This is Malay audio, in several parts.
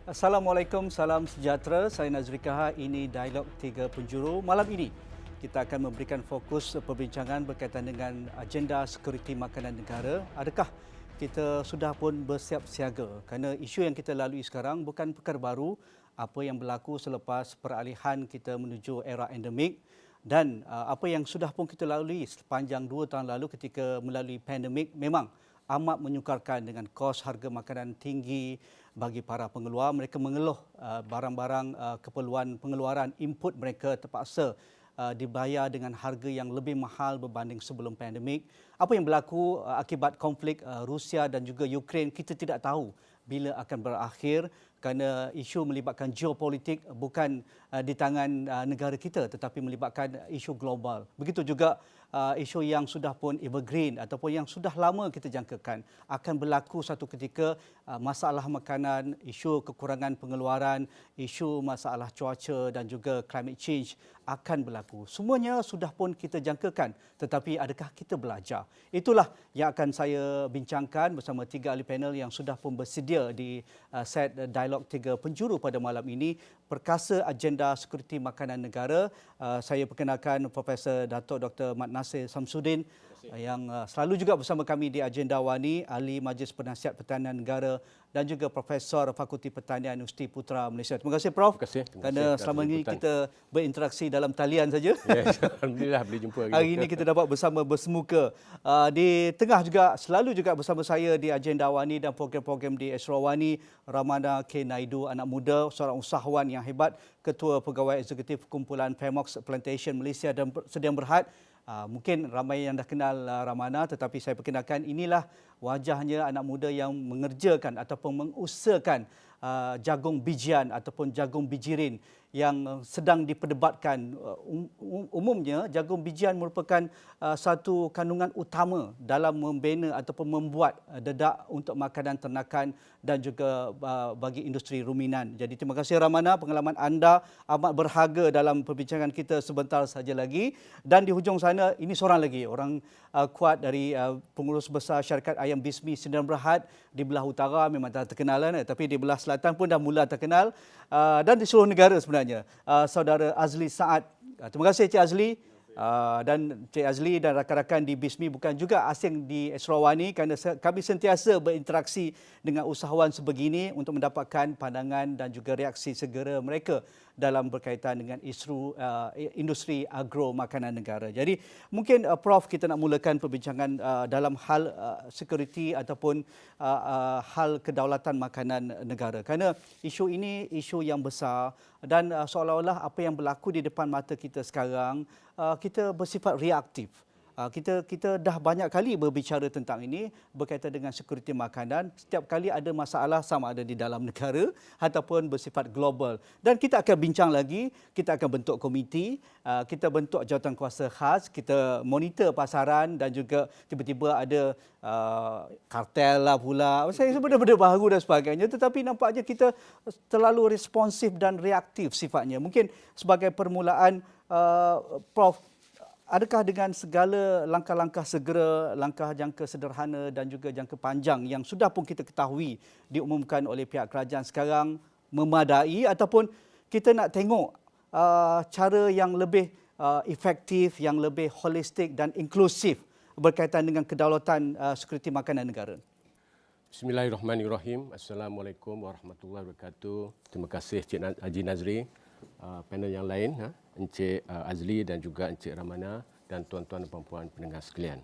Assalamualaikum, salam sejahtera. Saya Nazri Kaha, ini Dialog Tiga Penjuru. Malam ini kita akan memberikan fokus perbincangan berkaitan dengan agenda sekuriti makanan negara. Adakah kita sudah pun bersiap siaga? Kerana isu yang kita lalui sekarang bukan perkara baru. Apa yang berlaku selepas peralihan kita menuju era endemik dan apa yang sudah pun kita lalui sepanjang 2 tahun lalu ketika melalui pandemik memang amat menyukarkan dengan kos harga makanan tinggi bagi para pengeluar. Mereka mengeluh barang-barang keperluan pengeluaran input mereka terpaksa dibayar dengan harga yang lebih mahal berbanding sebelum pandemik. Apa yang berlaku akibat konflik Rusia dan juga Ukraine, kita tidak tahu bila akan berakhir kerana isu melibatkan geopolitik bukan di tangan negara kita tetapi melibatkan isu global. Begitu juga isu yang sudah pun evergreen ataupun yang sudah lama kita jangkakan akan berlaku satu ketika, masalah makanan, isu kekurangan pengeluaran, isu masalah cuaca dan juga climate change akan berlaku. Semuanya sudah pun kita jangkakan, tetapi adakah kita belajar? Itulah yang akan saya bincangkan bersama 3 ahli panel yang sudah pun bersedia di set Dialog Tiga Penjuru pada malam ini. Perkasa agenda sekuriti makanan negara, saya perkenalkan Profesor Datuk Dr. Mat Nasir Samsudin yang selalu juga bersama kami di Agenda Wani, Ahli Majlis Penasihat Pertanian Negara dan juga Profesor Fakulti Pertanian Universiti Putra Malaysia. Terima kasih Prof. Terima kasih. Kerana selama ini kita berinteraksi dalam talian saja. Yes, Alhamdulillah boleh jumpa Hari ini kita dapat bersama bersemuka. Di tengah juga, selalu juga bersama saya di Agenda Wani dan program-program di Esra Wani, Ramana K. Naidu, anak muda, seorang usahawan yang hebat, Ketua Pegawai Eksekutif Kumpulan Fairmox Plantation Malaysia dan Sdn Bhd. Mungkin ramai yang dah kenal Ramana, tetapi saya perkenalkan inilah wajahnya anak muda yang mengerjakan ataupun mengusahakan jagung bijian ataupun jagung bijirin yang sedang diperdebatkan. Umumnya jagung bijian merupakan satu kandungan utama dalam membina ataupun membuat dedak untuk makanan ternakan dan juga bagi industri ruminan. Jadi terima kasih Ramana, pengalaman anda amat berharga dalam perbincangan kita sebentar saja lagi. Dan di hujung sana ini seorang lagi orang kuat dari pengurus besar syarikat Ayam Bismi Sdn Bhd di belah utara memang tak terkenal, tapi di belah selatan pun dah mula terkenal dan di seluruh negara sebenarnya. Saudara Azli Saad. Terima kasih Cik Azli. Dan Cik Azli dan rakan-rakan di BISMI bukan juga asing di Esra Wani kerana kami sentiasa berinteraksi dengan usahawan sebegini untuk mendapatkan pandangan dan juga reaksi segera mereka dalam berkaitan dengan isu industri agro makanan negara. Jadi mungkin Prof, kita nak mulakan perbincangan dalam hal security ataupun hal kedaulatan makanan negara. Kerana isu ini isu yang besar dan seolah-olah apa yang berlaku di depan mata kita sekarang kita bersifat reaktif. Kita dah banyak kali berbicara tentang ini berkaitan dengan sekuriti makanan. Setiap kali ada masalah sama ada di dalam negara ataupun bersifat global. Dan kita akan bincang lagi, kita akan bentuk komiti, kita bentuk jawatankuasa khas, kita monitor pasaran dan juga tiba-tiba ada kartel lah pula. Saya benda-benda baru dan sebagainya, tetapi nampaknya kita terlalu responsif dan reaktif sifatnya. Mungkin sebagai permulaan, Prof, adakah dengan segala langkah-langkah segera, langkah jangka sederhana dan juga jangka panjang yang sudah pun kita ketahui diumumkan oleh pihak kerajaan sekarang memadai, ataupun kita nak tengok cara yang lebih efektif, yang lebih holistik dan inklusif berkaitan dengan kedaulatan sekuriti makanan negara? Bismillahirrahmanirrahim. Assalamualaikum warahmatullahi wabarakatuh. Terima kasih Cik Haji Nazri, panel yang lain, Encik Azli dan juga Encik Ramana dan tuan-tuan dan puan-puan pendengar sekalian.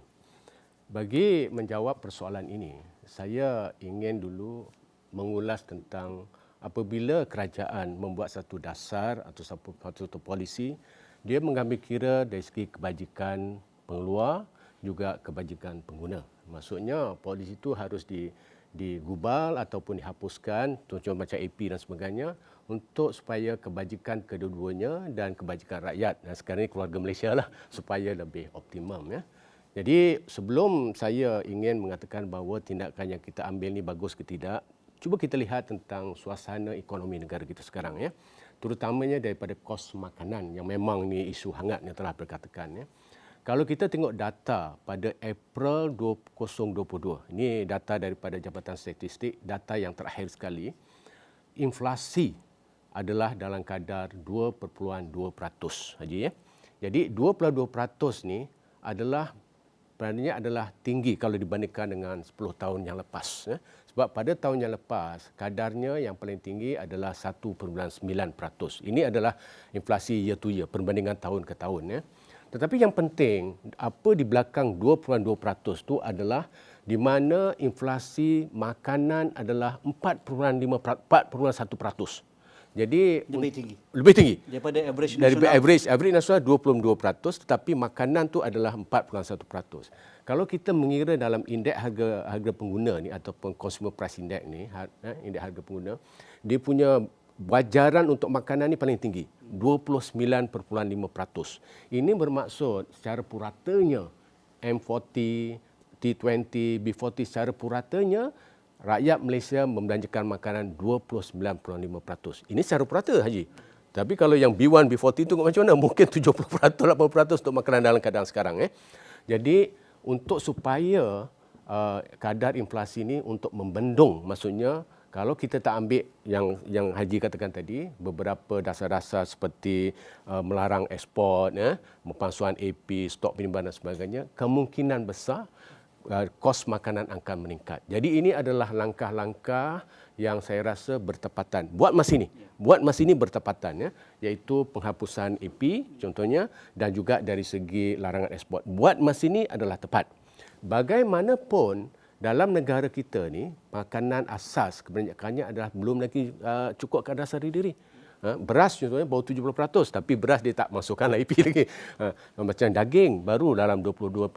Bagi menjawab persoalan ini, saya ingin dulu mengulas tentang apabila kerajaan membuat satu dasar atau satu polisi, dia mengambil kira dari segi kebajikan pengeluar juga kebajikan pengguna. Maksudnya polisi itu harus digubal ataupun dihapuskan, contoh macam AP dan sebagainya, untuk supaya kebajikan kedua-duanya dan kebajikan rakyat, dan sekarang ini keluarga Malaysia lah, supaya lebih optimum. Ya. Jadi sebelum saya ingin mengatakan bahawa tindakan yang kita ambil ini bagus ke tidak, cuba kita lihat tentang suasana ekonomi negara kita sekarang. Ya. Terutamanya daripada kos makanan yang memang ini isu hangat yang telah berkatakan. Ya. Kalau kita tengok data pada April 2022, ini data daripada Jabatan Statistik, data yang terakhir sekali, inflasi adalah dalam kadar 2.2% Haji ya. Jadi 2.2% ni adalah sebenarnya adalah tinggi kalau dibandingkan dengan 10 tahun yang lepas ya. Sebab pada tahun yang lepas kadarnya yang paling tinggi adalah 1.9%. Ini adalah inflasi year to year, perbandingan tahun ke tahun ya. Tetapi yang penting, apa di belakang 2.2% itu adalah di mana inflasi makanan adalah 4.1%. Jadi lebih tinggi daripada average daripada nasional. average nasional 22%, tetapi makanan tu adalah 4.1%. Kalau kita mengira dalam indeks harga pengguna ni ataupun consumer price index ni, indeks harga pengguna, dia punya wajaran untuk makanan ni paling tinggi, 29.5%. Ini bermaksud secara puratanya M40, T20, B40 secara puratanya rakyat Malaysia membelanjakan makanan 29.5%. Ini secara purata Haji. Tapi kalau yang B1, B40 itu macam mana? Mungkin 70%, 80% untuk makanan dalam keadaan sekarang. Jadi untuk supaya kadar inflasi ini untuk membendung, maksudnya kalau kita tak ambil yang Haji katakan tadi, beberapa dasar-dasar seperti melarang ekspor, pemalsuan AP, stok penimbangan dan sebagainya, kemungkinan besar kos makanan akan meningkat. Jadi ini adalah langkah-langkah yang saya rasa bertepatan. Buat masa ini bertepatan, iaitu penghapusan AP contohnya dan juga dari segi larangan ekspor. Buat masa ini adalah tepat. Bagaimanapun dalam negara kita ni, makanan asas kebanyakannya adalah belum lagi cukup kadar sehari diri. Beras contohnya baru 70%, tapi beras dia tak masukkan IP lagi. Macam daging baru dalam 22%,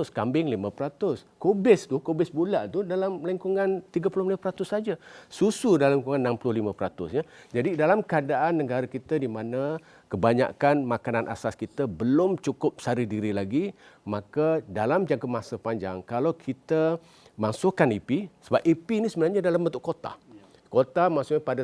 kambing 5%, kubis bulat tu dalam lingkungan 35% saja. Susu dalam lingkungan 65%. Jadi dalam keadaan negara kita di mana kebanyakan makanan asas kita belum cukup sehari diri lagi, maka dalam jangka masa panjang kalau kita masukkan IP, sebab IP ni sebenarnya dalam bentuk kota. Kota maksudnya pada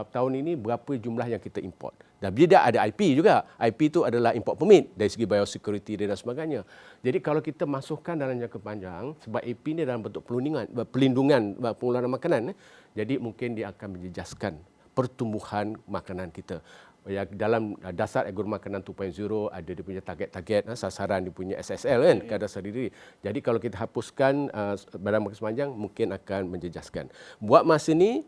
tahun ini berapa jumlah yang kita import. Dan dia ada IP juga. IP itu adalah import permit dari segi biosecurity dan sebagainya. Jadi kalau kita masukkan dalam jangka panjang, sebab IP ini dalam bentuk pelindungan pengeluaran makanan, jadi mungkin dia akan menjejaskan pertumbuhan makanan kita. Dalam dasar ekonomi makanan 2.0 ada dia punya target-target, sasaran dia punya SSL kan, kadar sehari diri. Jadi kalau kita hapuskan dalam masa panjang mungkin akan menjejaskan. Buat masa ini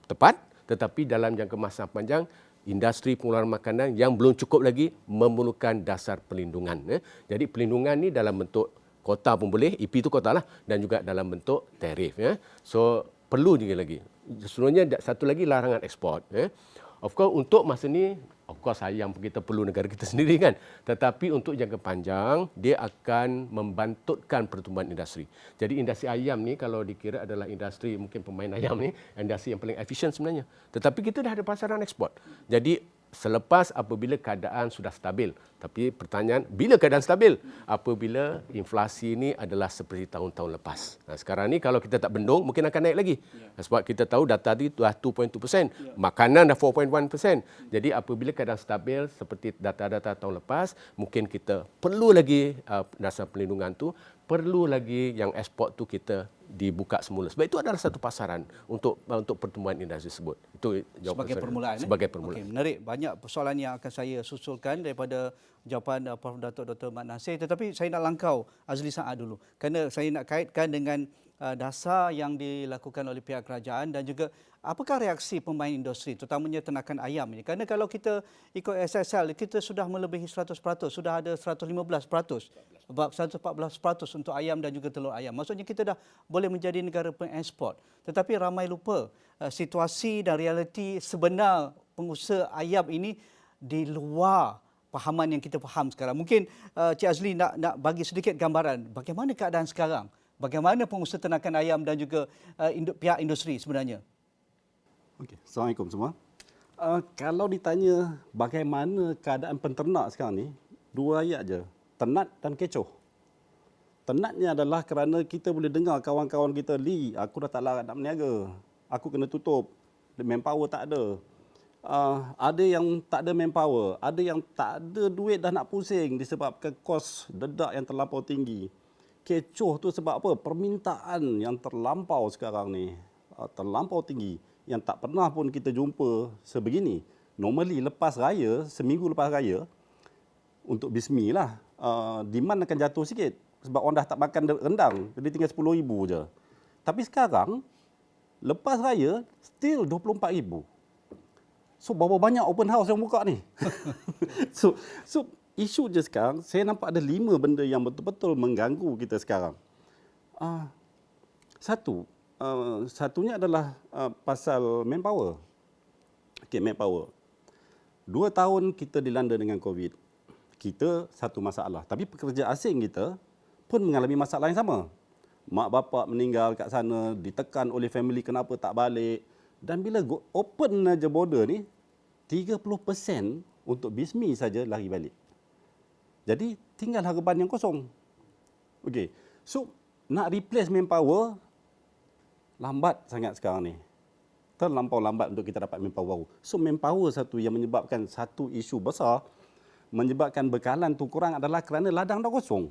tepat, tetapi dalam jangka masa panjang industri pengeluaran makanan yang belum cukup lagi memerlukan dasar pelindungan. Jadi pelindungan ni dalam bentuk kota pun boleh, IP itu kota lah, dan juga dalam bentuk tarif. So perlu juga lagi. Sebenarnya satu lagi larangan ekspor. Of course untuk masa ni, of course sayang kita perlu negara kita sendiri kan. Tetapi untuk jangka panjang, dia akan membantutkan pertumbuhan industri. Jadi industri ayam ni kalau dikira adalah industri mungkin pemain ayam ni, industri yang paling efisien sebenarnya. Tetapi kita dah ada pasaran ekspor. Jadi selepas apabila keadaan sudah stabil. Tapi pertanyaan, bila keadaan stabil? Apabila inflasi ini adalah seperti tahun-tahun lepas. Sekarang ni kalau kita tak bendung, mungkin akan naik lagi. Sebab kita tahu data tadi dah 2.2%. Makanan dah 4.1%. Jadi apabila keadaan stabil seperti data-data tahun lepas, mungkin kita perlu lagi dasar pelindungan tu, perlu lagi yang ekspor tu kita dibuka semula. Sebab itu adalah satu pasaran untuk pertumbuhan industri tersebut. Itu jawapan sebagai saya. permulaan. Sebagai permulaan. Okay, menarik. Banyak persoalan yang akan saya susulkan daripada jawapan Prof. Datuk Dr. Mat Nasir. Tetapi saya nak langkau Azli Saad dulu. Kerana saya nak kaitkan dengan dasar yang dilakukan oleh pihak kerajaan dan juga apakah reaksi pemain industri, terutamanya ternakan ayam ini. Kerana kalau kita ikut SSL, kita sudah melebihi 100%, sudah ada 115%. 114% untuk ayam dan juga telur ayam. Maksudnya kita dah boleh menjadi negara pengekspor. Tetapi ramai lupa situasi dan realiti sebenar pengusaha ayam ini di luar pahaman yang kita faham sekarang. Mungkin Cik Azli nak bagi sedikit gambaran bagaimana keadaan sekarang, bagaimana pengusaha ternakan ayam dan juga pihak industri sebenarnya. Okey, Assalamualaikum semua. Kalau ditanya bagaimana keadaan penternak sekarang ni, dua ayat je. Tenat dan kecoh. Tenatnya adalah kerana kita boleh dengar kawan-kawan kita, Lee, aku dah tak larat nak berniaga. Aku kena tutup. Manpower tak ada. Ada yang tak ada manpower. Ada yang tak ada duit dah nak pusing disebabkan kos dedak yang terlampau tinggi. Kecoh tu sebab apa? Permintaan yang terlampau sekarang ni. Terlampau tinggi. yang tak pernah pun kita jumpa sebegini. Normally lepas raya, seminggu lepas raya, untuk bismi lah, demand akan jatuh sikit. Sebab orang dah tak makan rendang, jadi tinggal 10,000 je. Tapi sekarang, lepas raya, still 24,000. So, berapa banyak open house yang buka ni? so isu je sekarang, saya nampak ada 5 benda yang betul-betul mengganggu kita sekarang. Satunya adalah pasal manpower. Okay, manpower. 2 tahun kita dilanda dengan COVID. Kita satu masalah. Tapi pekerja asing kita pun mengalami masalah yang sama. Mak bapak meninggal kat sana, ditekan oleh family kenapa tak balik. Dan bila open aja border ni, 30% untuk bismi saja lari balik. Jadi tinggal harapan yang kosong. Okey. So nak replace manpower lambat sangat sekarang ni. Terlampau lambat untuk kita dapat manpower baru. So manpower satu yang menyebabkan satu isu besar, menyebabkan bekalan tu kurang adalah kerana ladang dah kosong.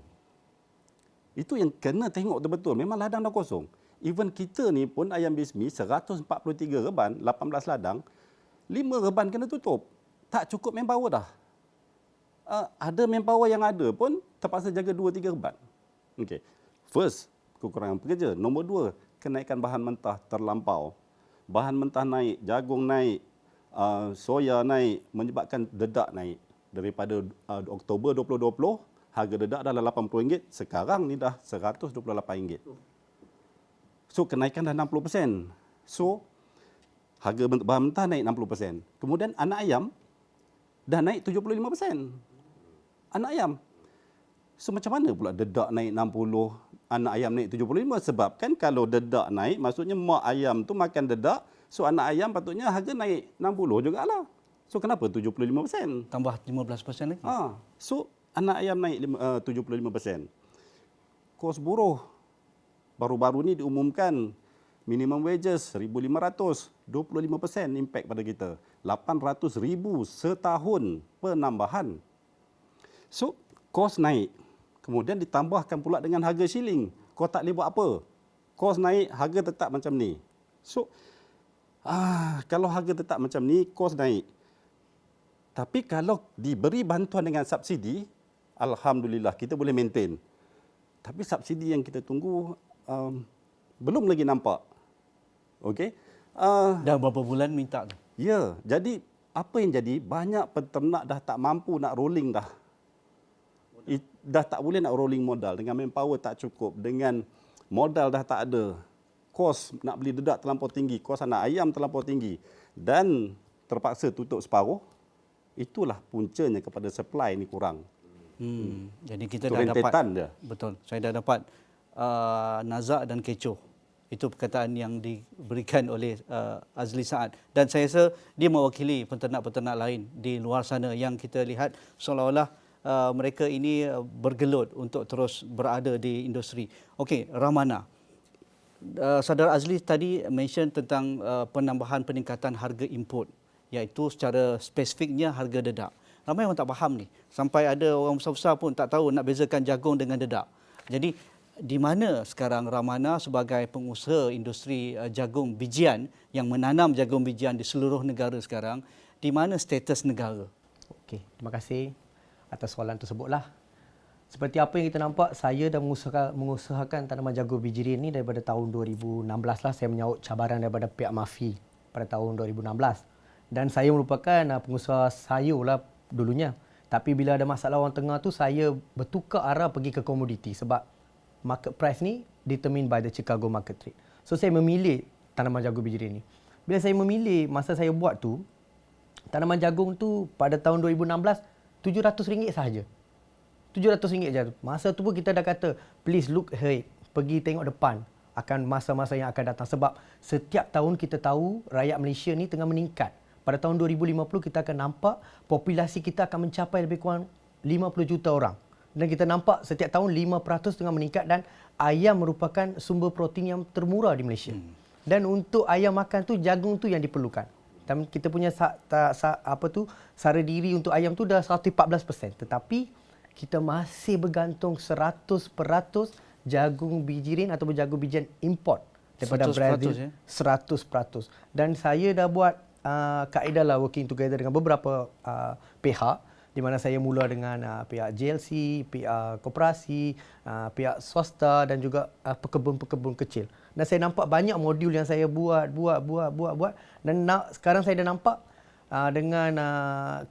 Itu yang kena tengok betul-betul. Memang ladang dah kosong. Even kita ni pun ayam bismi 143 reban, 18 ladang, 5 reban kena tutup. Tak cukup manpower dah. Ada manpower yang ada pun terpaksa jaga 2-3 reban. Okay. First, kekurangan pekerja. Nombor 2, kenaikan bahan mentah terlampau. Bahan mentah naik, jagung naik, soya naik, menyebabkan dedak naik. Daripada Oktober 2020, harga dedak dah RM80, sekarang ni dah RM128. So, kenaikan dah 60%. So, harga bahan mentah naik 60%. Kemudian, anak ayam dah naik 75%. Anak ayam. So, macam mana pula dedak naik 60%, anak ayam naik 75%? Sebab kan kalau dedak naik, maksudnya mak ayam tu makan dedak, so anak ayam patutnya harga naik 60% jugalah. So, kenapa 75%? Tambah 15% lagi. So, anak ayam naik 75%. Kos buruh. Baru-baru ni diumumkan minimum wages 1,500, 25% impact pada kita. 800,000 setahun penambahan. So, kos naik. Kemudian ditambahkan pula dengan harga shilling. Kau tak boleh buat apa. Kos naik, harga tetap macam ni. So, kalau harga tetap macam ni, kos naik. Tapi kalau diberi bantuan dengan subsidi, alhamdulillah kita boleh maintain. Tapi subsidi yang kita tunggu belum lagi nampak. Okey. Dah berapa bulan minta tu? Ya, jadi apa yang jadi? Banyak peternak dah tak mampu nak rolling dah. Dah tak boleh nak rolling modal. Dengan manpower tak cukup. Dengan modal dah tak ada. Kos nak beli dedak terlampau tinggi. Kos anak ayam terlampau tinggi. Dan terpaksa tutup separuh. Itulah puncanya kepada supply ni kurang. Jadi kita dah dapat. Dia. Betul. Saya dah dapat nazak dan kecoh. Itu perkataan yang diberikan oleh Azli Saad. Dan saya rasa dia mewakili peternak-peternak lain di luar sana yang kita lihat seolah-olah mereka ini bergelut untuk terus berada di industri. Okey, Ramana. Saudara Azli tadi mention tentang penambahan peningkatan harga input, iaitu secara spesifiknya harga dedak. Ramai orang tak faham ni. Sampai ada orang besar-besar pun tak tahu nak bezakan jagung dengan dedak. Jadi, di mana sekarang Ramana sebagai pengusaha industri jagung bijian yang menanam jagung bijian di seluruh negara sekarang, di mana status negara? Okey, terima kasih atas soalan tersebutlah. Seperti apa yang kita nampak, saya dah mengusahakan tanaman jagung bijirin ni daripada tahun 2016 lah. Saya menyahut cabaran daripada pihak MAFI pada tahun 2016. Dan saya merupakan pengusaha sayur lah dulunya. Tapi bila ada masalah orang tengah tu, saya bertukar arah pergi ke komoditi. Sebab market price ni determined by the Chicago market trade. So saya memilih tanaman jagung bijirin ni. Bila saya memilih, masa saya buat tu, tanaman jagung tu pada tahun 2016, RM700 sahaja. RM700 saja. Masa tu pun kita dah kata, please look ahead. Pergi tengok depan akan masa-masa yang akan datang. Sebab setiap tahun kita tahu rakyat Malaysia ni tengah meningkat. Pada tahun 2050 kita akan nampak populasi kita akan mencapai lebih kurang 50 juta orang. Dan kita nampak setiap tahun 5% tengah meningkat dan ayam merupakan sumber protein yang termurah di Malaysia. Dan untuk ayam makan tu, jagung tu yang diperlukan. Dan kita punya sara diri untuk ayam tu dah 114%. Tetapi kita masih bergantung 100% jagung bijirin ataupun jagung bijian import daripada 100%, Brazil. ya? 100%. Dan saya dah buat kaedah lah working together dengan beberapa pihak, di mana saya mula dengan pihak JLC, pihak koperasi, pihak swasta dan juga pekebun-pekebun kecil. Dan saya nampak banyak modul yang saya buat. Dan sekarang saya dah nampak dengan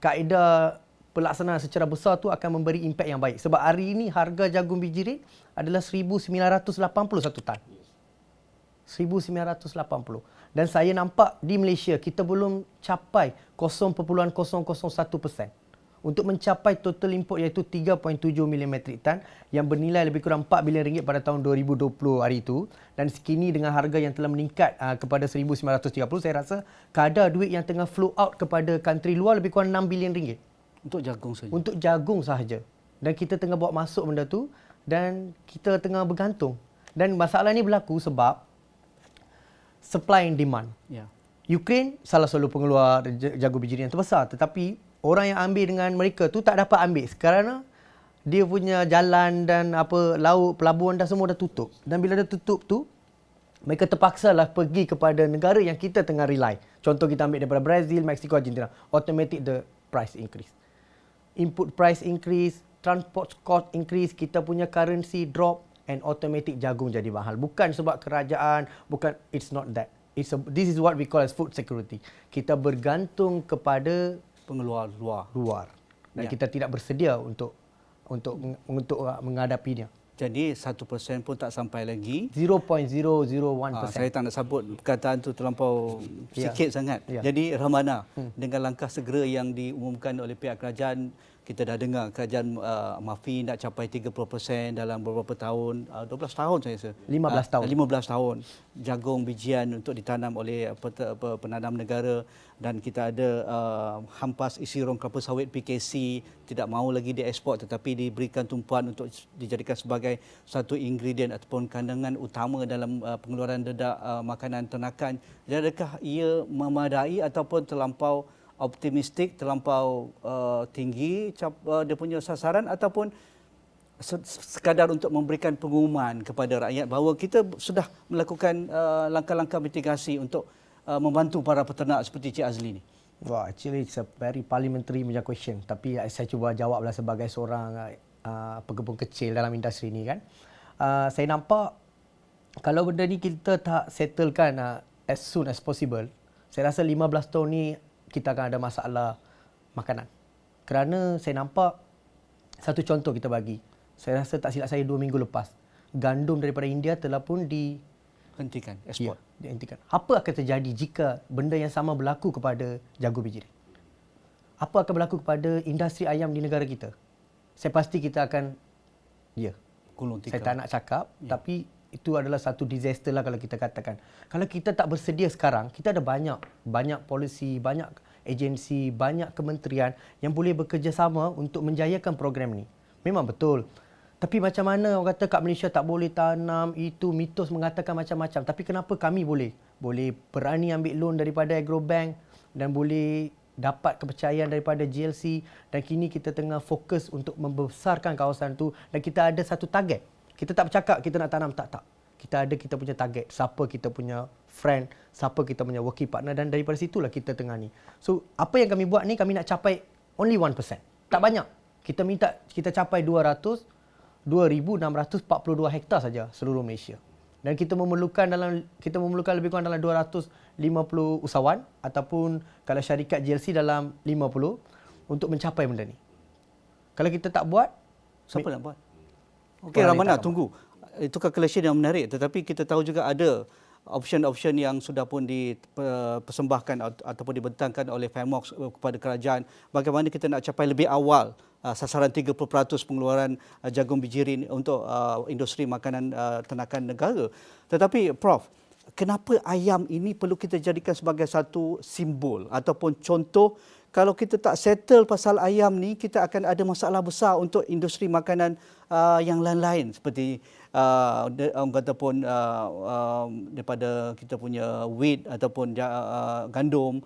kaedah pelaksanaan secara besar tu akan memberi impak yang baik. Sebab hari ini harga jagung biji adalah 1,980 satu tan. 1,980. Dan saya nampak di Malaysia kita belum capai 0.001%. Untuk mencapai total import iaitu 3.7 million metric tan yang bernilai lebih kurang 4 bilion ringgit pada tahun 2020 hari itu, dan sekini dengan harga yang telah meningkat kepada 1,930, saya rasa kadar duit yang tengah flow out kepada country luar lebih kurang 6 bilion ringgit. Untuk jagung saja. Untuk jagung sahaja. Dan kita tengah bawa masuk benda tu dan kita tengah bergantung. Dan masalah ni berlaku sebab supply and demand. Ya. Ukraine salah satu pengeluar jagung biji yang terbesar, tetapi orang yang ambil dengan mereka tu tak dapat ambil kerana dia punya jalan dan laut, pelabuhan dah semua dah tutup. Dan bila dah tutup tu, mereka terpaksalah pergi kepada negara yang kita tengah rely. Contoh kita ambil daripada Brazil, Mexico, Argentina. Automatic the price increase. Input price increase, transport cost increase, kita punya currency drop and automatic jagung jadi mahal. Bukan sebab kerajaan, it's not that. This is what we call as food security. Kita bergantung kepada Pengeluar luar. Dan Ya. kita tidak bersedia untuk menghadapinya. Jadi 1% pun tak sampai lagi. 0.001%. Saya tak nak sebut perkataan tu terlampau Ya. sikit sangat. Ya. Jadi Ramana, dengan langkah segera yang diumumkan oleh pihak kerajaan, kita dah dengar kerajaan Mafi nak capai 30% dalam beberapa tahun, 12 tahun saya rasa. 15 tahun. 15 tahun. Jagung bijian untuk ditanam oleh penanam negara, dan kita ada hampas isi rong kelapa sawit PKC tidak mahu lagi diekspor tetapi diberikan tumpuan untuk dijadikan sebagai satu ingredient ataupun kandungan utama dalam pengeluaran dedak makanan ternakan. Jadi adakah ia memadai ataupun terlampau optimistik, terlampau tinggi dia punya sasaran, ataupun sekadar untuk memberikan pengumuman kepada rakyat bahawa kita sudah melakukan langkah-langkah mitigasi untuk membantu para peternak seperti Cik Azli ni? Wah, actually it's a very parliamentary punya question. Tapi saya cuba jawablah sebagai seorang pekebun kecil dalam industri ni kan. Saya nampak kalau benda ni kita tak settlekan as soon as possible, saya rasa 15 tahun ni kita akan ada masalah makanan. Kerana saya nampak, satu contoh kita bagi. Saya rasa tak silap saya 2 minggu lepas, gandum daripada India telah pun Hentikan ekspor. dihentikan. Apa akan terjadi jika benda yang sama berlaku kepada jagung biji? Apa akan berlaku kepada industri ayam di negara kita? Saya pasti kita akan Gulung tikar. saya tak nak cakap, tapi itu adalah satu disaster lah kalau kita katakan. Kalau kita tak bersedia sekarang, kita ada banyak polisi, banyak agensi, banyak kementerian yang boleh bekerjasama untuk menjayakan program ni. Memang betul. Tapi macam mana orang kata kat Malaysia tak boleh tanam, itu mitos mengatakan macam-macam. Tapi kenapa kami boleh? Boleh berani ambil loan daripada Agrobank dan boleh dapat kepercayaan daripada GLC, dan kini kita tengah fokus untuk membesarkan kawasan tu, dan kita ada satu target. Kita tak bercakap kita nak tanam, tak. Kita punya target. Siapa kita punya friend, siapa kita punya working partner, dan daripada situlah kita tengah ni. So, apa yang kami buat ni, kami nak capai only 1%. Tak banyak. Kita capai 2,642 hektar saja seluruh Malaysia. Dan kita memerlukan lebih kurang dalam 250 usahawan ataupun kalau syarikat GLC dalam 50 untuk mencapai benda ni. Kalau kita tak buat, Siapa nak buat? Okey, Ramana, tunggu. Itu calculation yang menarik, tetapi kita tahu juga ada option-option yang sudah pun dipersembahkan ataupun dibentangkan oleh FAMOX kepada kerajaan. Bagaimana kita nak capai lebih awal sasaran 30% pengeluaran jagung bijirin untuk industri makanan ternakan negara. Tetapi Prof, kenapa ayam ini perlu kita jadikan sebagai satu simbol ataupun contoh? Kalau kita tak settle pasal ayam ni, kita akan ada masalah besar untuk industri makanan yang lain-lain seperti orang kata pun daripada kita punya wheat ataupun gandum,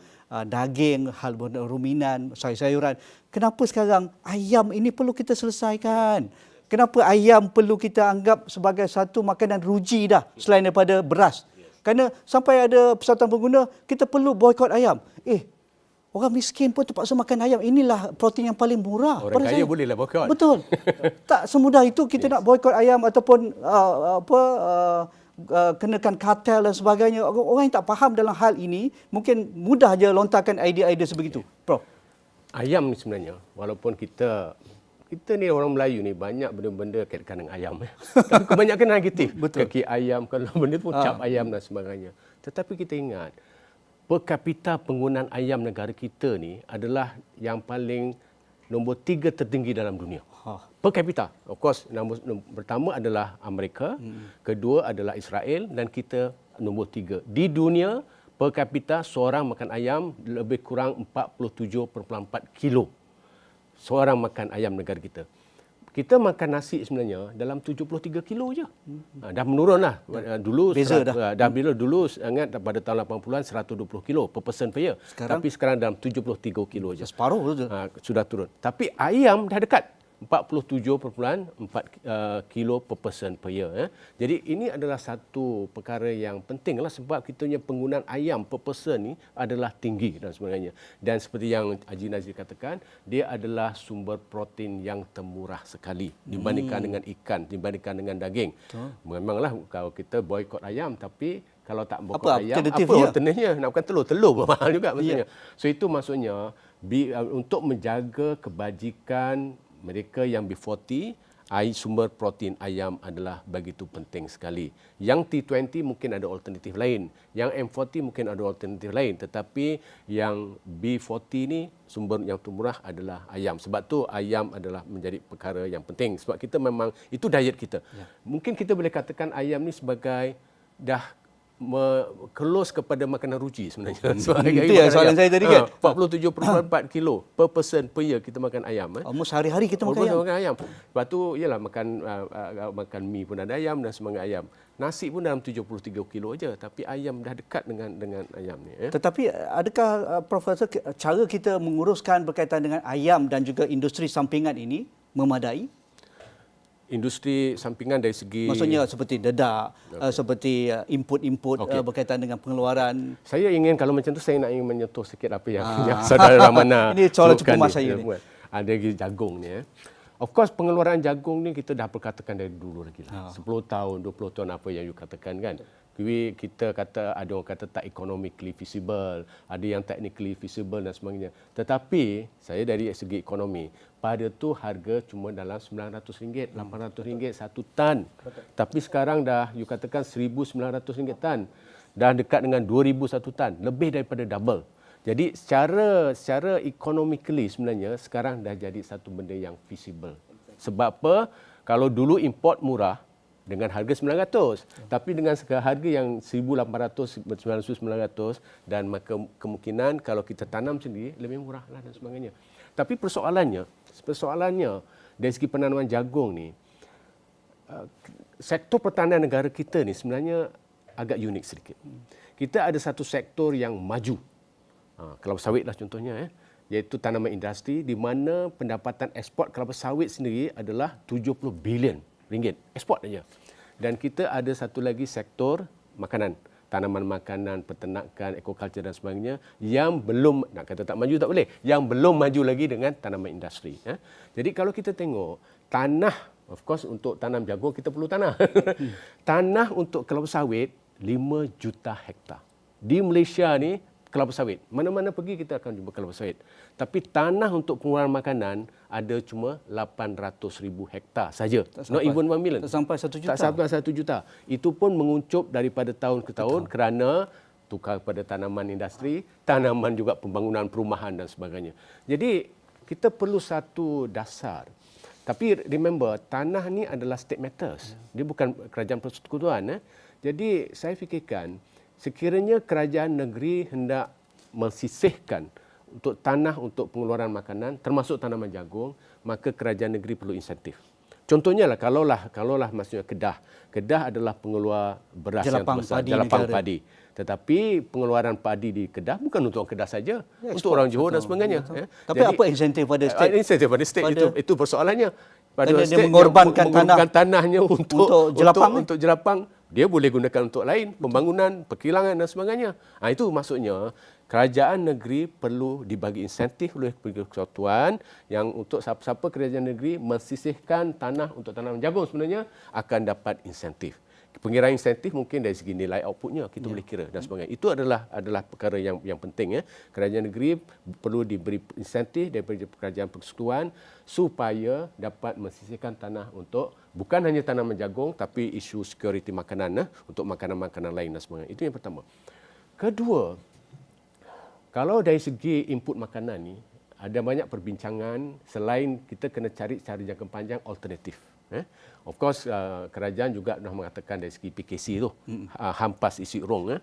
daging, hal ruminan, sayur-sayuran. Kenapa sekarang ayam ini perlu kita selesaikan? Kenapa ayam perlu kita anggap sebagai satu makanan ruji dah selain daripada beras? Kerana sampai ada persatuan pengguna, kita perlu boykot ayam. Orang miskin pun terpaksa makan ayam. Inilah protein yang paling murah. Orang kaya bolehlah boykot. Betul. Tak semudah itu kita nak boykot ayam ataupun kenakan kartel dan sebagainya. Orang yang tak faham dalam hal ini mungkin mudah je lontarkan idea-idea sebegitu. Prof. Ayam ni sebenarnya, walaupun kita ni orang Melayu ni banyak benda-benda kaitan dengan ayam. Tapi kebanyakan negatif. Betul. Kaki ayam, kalau benda pun cap ayam dan sebagainya. Tetapi kita ingat, per kapita penggunaan ayam negara kita ni adalah yang paling nombor 3 tertinggi dalam dunia. Per kapita. Of course, nombor pertama adalah Amerika, kedua adalah Israel dan kita nombor 3. Di dunia, per kapita seorang makan ayam lebih kurang 47.4 kilo. Seorang makan ayam negara kita. Kita makan nasi sebenarnya dalam 73 kilo je. Dah menurun lah. Dulu Beza dah. Dulu ingat pada tahun 80-an 120 kilo per person per year. Tapi sekarang dalam 73 kilo je. Separuh tu. Sudah turun. Tapi ayam dah dekat 47.4 kilo per person per year. Jadi ini adalah satu perkara yang penting lah sebab kita punya penggunaan ayam per person ni adalah tinggi dan sebagainya. Dan seperti yang Haji Nazri katakan, dia adalah sumber protein yang termurah sekali dibandingkan dengan ikan, dibandingkan dengan daging. Memanglah kalau kita boykot ayam, tapi kalau tak boykot ayam, apa alternatifnya? Nak makan telur? Telur pun mahal juga maksudnya. So itu maksudnya untuk menjaga kebajikan mereka yang B40, sumber protein ayam adalah begitu penting sekali. Yang T20 mungkin ada alternatif lain. Yang M40 mungkin ada alternatif lain. Tetapi yang B40 ni sumber yang termurah adalah ayam. Sebab tu ayam adalah menjadi perkara yang penting. Sebab kita memang, itu diet kita. Mungkin kita boleh katakan ayam ni sebagai dah close kepada makanan ruci sebenarnya. Itu yang soalan saya tadi kan. 47.4 kilo per person per year kita makan ayam. Almost hari-hari kita makan ayam. Lepas tu ialah makan mie pun ada ayam dan semangka ayam. Nasi pun dalam 73 kilo aja, tapi ayam dah dekat dengan ayam ni. Tetapi adakah Profesor cara kita menguruskan berkaitan dengan ayam dan juga industri sampingan ini memadai? Industri sampingan dari segi... Maksudnya seperti dedak, seperti input-input berkaitan dengan pengeluaran. Saya ingin, kalau macam tu saya nak ingin menyentuh sikit apa yang saudara Ramana ini soalan cukup mas saya ni. Ada lagi jagung ni. Of course pengeluaran jagung ni kita dah perkatakan dari dulu lagi lah. 10 tahun, 20 tahun apa yang you katakan kan. Kita kata, ada orang kata tak economically feasible, ada yang technically feasible dan sebagainya. Tetapi saya dari segi ekonomi, pada tu harga cuma dalam RM900, RM800 satu tan. Tapi sekarang dah you katakan RM1,900 tan. Dah dekat dengan RM2,000 satu tan, lebih daripada double. Jadi secara economically sebenarnya sekarang dah jadi satu benda yang feasible. Sebab apa? Kalau dulu import murah dengan harga 900, tapi dengan harga yang 1,800, 900 dan maka kemungkinan kalau kita tanam sendiri lebih murah lah dan sebagainya. Tapi persoalannya dari segi penanaman jagung ni, sektor pertanian negara kita ni sebenarnya agak unik sedikit. Kita ada satu sektor yang maju, kelapa sawit lah contohnya, iaitu tanaman industri di mana pendapatan ekspor kelapa sawit sendiri adalah 70 bilion ringgit ekspor saja. Dan kita ada satu lagi sektor makanan, tanaman makanan, peternakan, ekokultur dan sebagainya yang belum, nak kata tak maju tak boleh, yang belum maju lagi dengan tanaman industri. Jadi kalau kita tengok tanah, of course untuk tanam jagung kita perlu tanah. Tanah untuk kelapa sawit 5 juta hektar. Di Malaysia ni kelapa sawit, mana-mana pergi kita akan jumpa kelapa sawit. Tapi tanah untuk pengolahan makanan ada cuma 800,000 hektar saja. Not even 1 million. Tak sampai 1 juta. Tak sampai 1 juta. Itu pun menguncup daripada tahun ke tahun kerana tukar pada tanaman industri, tanaman juga pembangunan perumahan dan sebagainya. Jadi kita perlu satu dasar. Tapi remember, tanah ni adalah state matters. Dia bukan kerajaan persekutuan. Jadi saya fikirkan, sekiranya kerajaan negeri hendak mensisihkan untuk tanah untuk pengeluaran makanan, termasuk tanaman jagung, maka kerajaan negeri perlu insentif. Contohnya lah, kalaulah maksudnya Kedah adalah pengeluar beras yang terbesar, jelapang padi. Tetapi pengeluaran padi di Kedah bukan untuk orang Kedah saja, untuk orang Johor dan sebagainya. Tapi apa insentif pada state? Insentif pada state itu persoalannya. Pada dia mengorbankan tanahnya untuk jelapang dia boleh gunakan untuk lain, pembangunan, perkilangan dan sebagainya. Itu maksudnya kerajaan negeri perlu dibagi insentif oleh persekutuan yang untuk siapa-siapa kerajaan negeri mensisihkan tanah untuk tanam jagung sebenarnya akan dapat insentif. Pengiraan insentif mungkin dari segi nilai outputnya kita boleh kira dan sebagainya. Itu adalah perkara yang penting ya. Kerajaan negeri perlu diberi insentif daripada kerajaan persekutuan supaya dapat mensisihkan tanah untuk bukan hanya tanaman jagung tapi isu security makanan untuk makanan-makanan lain dan sebagainya. Itu yang pertama. Kedua, kalau dari segi input makanan ni ada banyak perbincangan selain kita kena cari cara jangka panjang alternatif. Of course, kerajaan juga dah mengatakan dari segi PKC tu, hampas isi rong.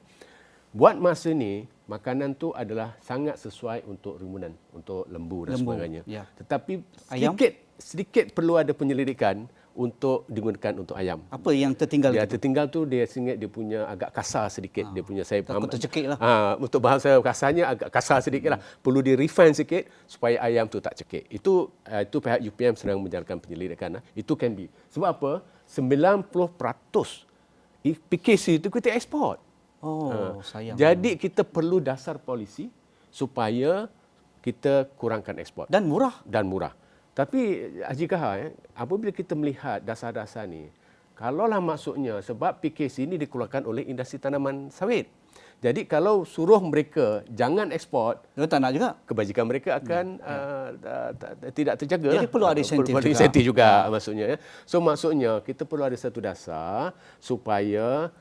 Buat masa ni, makanan tu adalah sangat sesuai untuk rumunan, untuk lembu dan sebagainya. Ya. Tetapi Ayam? sedikit perlu ada penyelidikan untuk digunakan untuk ayam. Apa yang tertinggal Dia itu? tertinggal tu dia singgit dia punya agak kasar sedikit. Dia punya saya Takut tercekik lah. untuk bahasa kasarnya agak kasar sedikit lah. Perlu di refine sikit supaya ayam tu tak cekik. Itu pihak UPM sedang menjalankan penyelidikan. Itu can be. Sebab apa? 90% PKC itu kita ekspor. Sayang. Jadi kita perlu dasar polisi supaya kita kurangkan ekspor. Dan murah. Tapi Haji Kahar, apabila kita melihat dasar-dasar ni, kalaulah maksudnya sebab PKC ini dikeluarkan oleh industri tanaman sawit. Jadi kalau suruh mereka jangan ekspor, Mereka tak nak juga. kebajikan mereka akan tidak terjaga. Jadi perlu ada insentif perlu juga. insentif juga maksudnya. So maksudnya kita perlu ada satu dasar supaya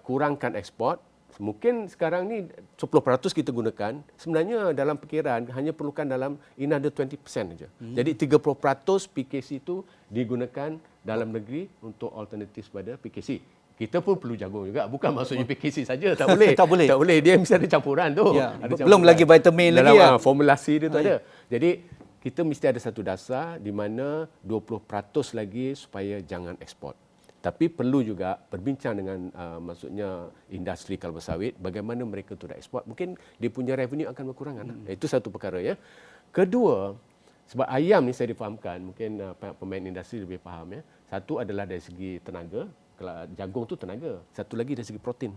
kurangkan ekspor. Mungkin sekarang ni 10% kita gunakan, sebenarnya dalam perkiraan hanya perlukan dalam another 20% saja. Jadi 30% PKC itu digunakan dalam negeri untuk alternatif pada PKC. Kita pun perlu jagung juga, bukan maksudnya PKC saja, tak boleh. Tak boleh. Tak boleh, dia mesti ada campuran tu. Ya, Ada belum lagi vitamin dalam lagi ya. formulasi dia tu ada. Jadi kita mesti ada satu dasar di mana 20% lagi supaya jangan ekspor. Tapi perlu juga berbincang dengan maksudnya industri kelapa sawit bagaimana mereka tu dah ekspor. Mungkin dia punya revenue akan berkurangan. Itu satu perkara ya. Kedua, sebab ayam ni saya difahamkan, mungkin pemain industri lebih faham ya. Satu adalah dari segi tenaga. Kalau jagung tu tenaga. Satu lagi dari segi protein.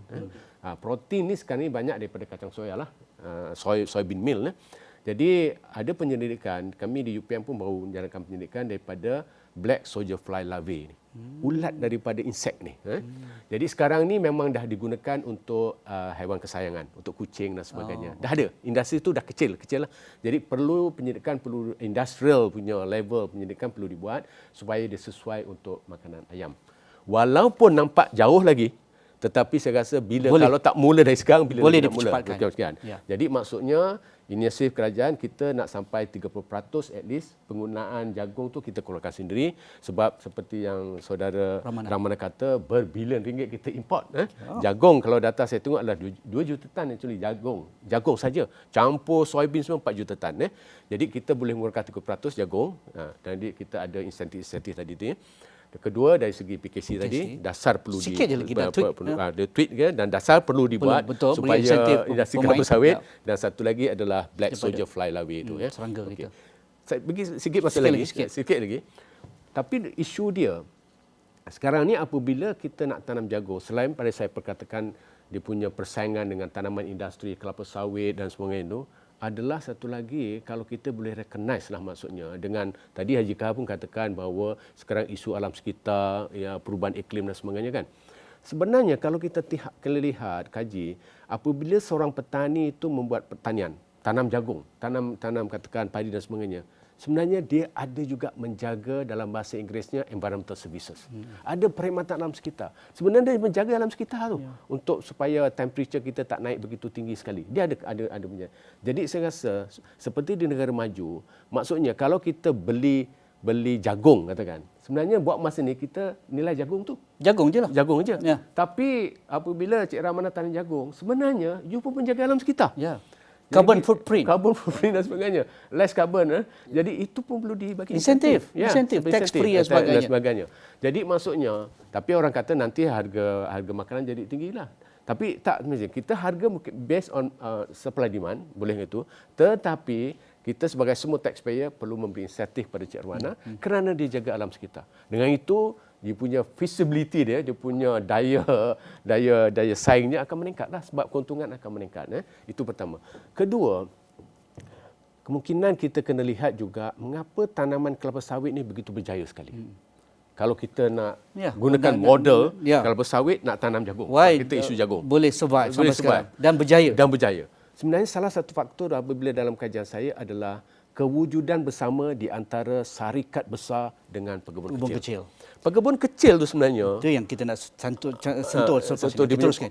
Protein ni sekarang ni banyak daripada kacang soya lah. Soybean meal. Jadi ada penyelidikan, kami di UPM pun baru menjalankan penyelidikan daripada black soldier fly larvae ni. Ulat daripada insek ni. Jadi sekarang ni memang dah digunakan untuk haiwan kesayangan, untuk kucing dan sebagainya. Dah ada. Industri tu dah kecil lah. Jadi perlu penyelidikan, perlu industrial punya level penyelidikan perlu dibuat supaya dia sesuai untuk makanan ayam. Walaupun nampak jauh lagi, tetapi saya rasa kalau tak mula dari sekarang, bila boleh nak mula. dipercepatkan. Ya. Jadi maksudnya inisiatif kerajaan kita nak sampai 30% at least penggunaan jagung tu kita keluarkan sendiri sebab seperti yang saudara Ramana kata berbilion ringgit kita import. Jagung kalau data saya tengok adalah 2 juta tan actually jagung saja. Campur soybean semua 4 juta tan. Jadi kita boleh mengeluarkan 30% jagung dan kita ada insentif tadi tu. Kedua dari segi PKC tadi dasar perlu sikit je lagi dah tweet dan dasar perlu dibuat betul, supaya industri kelapa sawit dan satu lagi adalah black soldier fly larvae itu serangga kita. Saya bagi sikit masa lagi sikit lagi. Tapi isu dia sekarang ni apabila kita nak tanam jagung, selain pada saya perkatakan dia punya persaingan dengan tanaman industri kelapa sawit dan sebagainya itu, adalah satu lagi kalau kita boleh recognize lah maksudnya dengan tadi Haji Kahar pun katakan bahawa sekarang isu alam sekitar, perubahan iklim dan sebagainya kan. Sebenarnya kalau kita lihat kaji, apabila seorang petani itu membuat pertanian, tanam jagung, tanam katakan padi dan sebagainya, sebenarnya dia ada juga menjaga dalam bahasa Inggerisnya environmental services. Ada perkhidmatan alam sekitar. Sebenarnya dia menjaga alam sekitar tu untuk supaya temperature kita tak naik begitu tinggi sekali. Dia ada menjaga. Jadi saya rasa seperti di negara maju, maksudnya kalau kita beli jagung katakan, sebenarnya buat masa ni kita nilai jagung tu Jagung je lah. Jagung je. Ya. Tapi apabila Cik Ramana tanam jagung, sebenarnya you pun menjaga alam sekitar. Ya. Carbon footprint dan sebagainya. Less carbon. Jadi itu pun perlu dibagi insentif, tax free dan sebagainya. Jadi maksudnya, tapi orang kata nanti harga makanan jadi tinggi lah. Tapi tak, kita harga based on supply demand, boleh itu. Tetapi kita sebagai semua taxpayer perlu memberi insentif pada Cik Ramana kerana dia jaga alam sekitar. Dengan itu, dia punya feasibility dia punya daya saingnya akan meningkatlah sebab keuntungan akan meningkat. Itu pertama. Kedua, kemungkinan kita kena lihat juga mengapa tanaman kelapa sawit ni begitu berjaya sekali. Kalau kita nak gunakan model kelapa sawit nak tanam jagung. Kita isu jagung. Boleh survive sampai sekarang dan berjaya. Sebenarnya salah satu faktor apabila dalam kajian saya adalah kewujudan bersama di antara syarikat besar dengan pekebun kecil. Pekebun kecil tu sebenarnya itu yang kita nak sentuh selepas ini. Teruskan.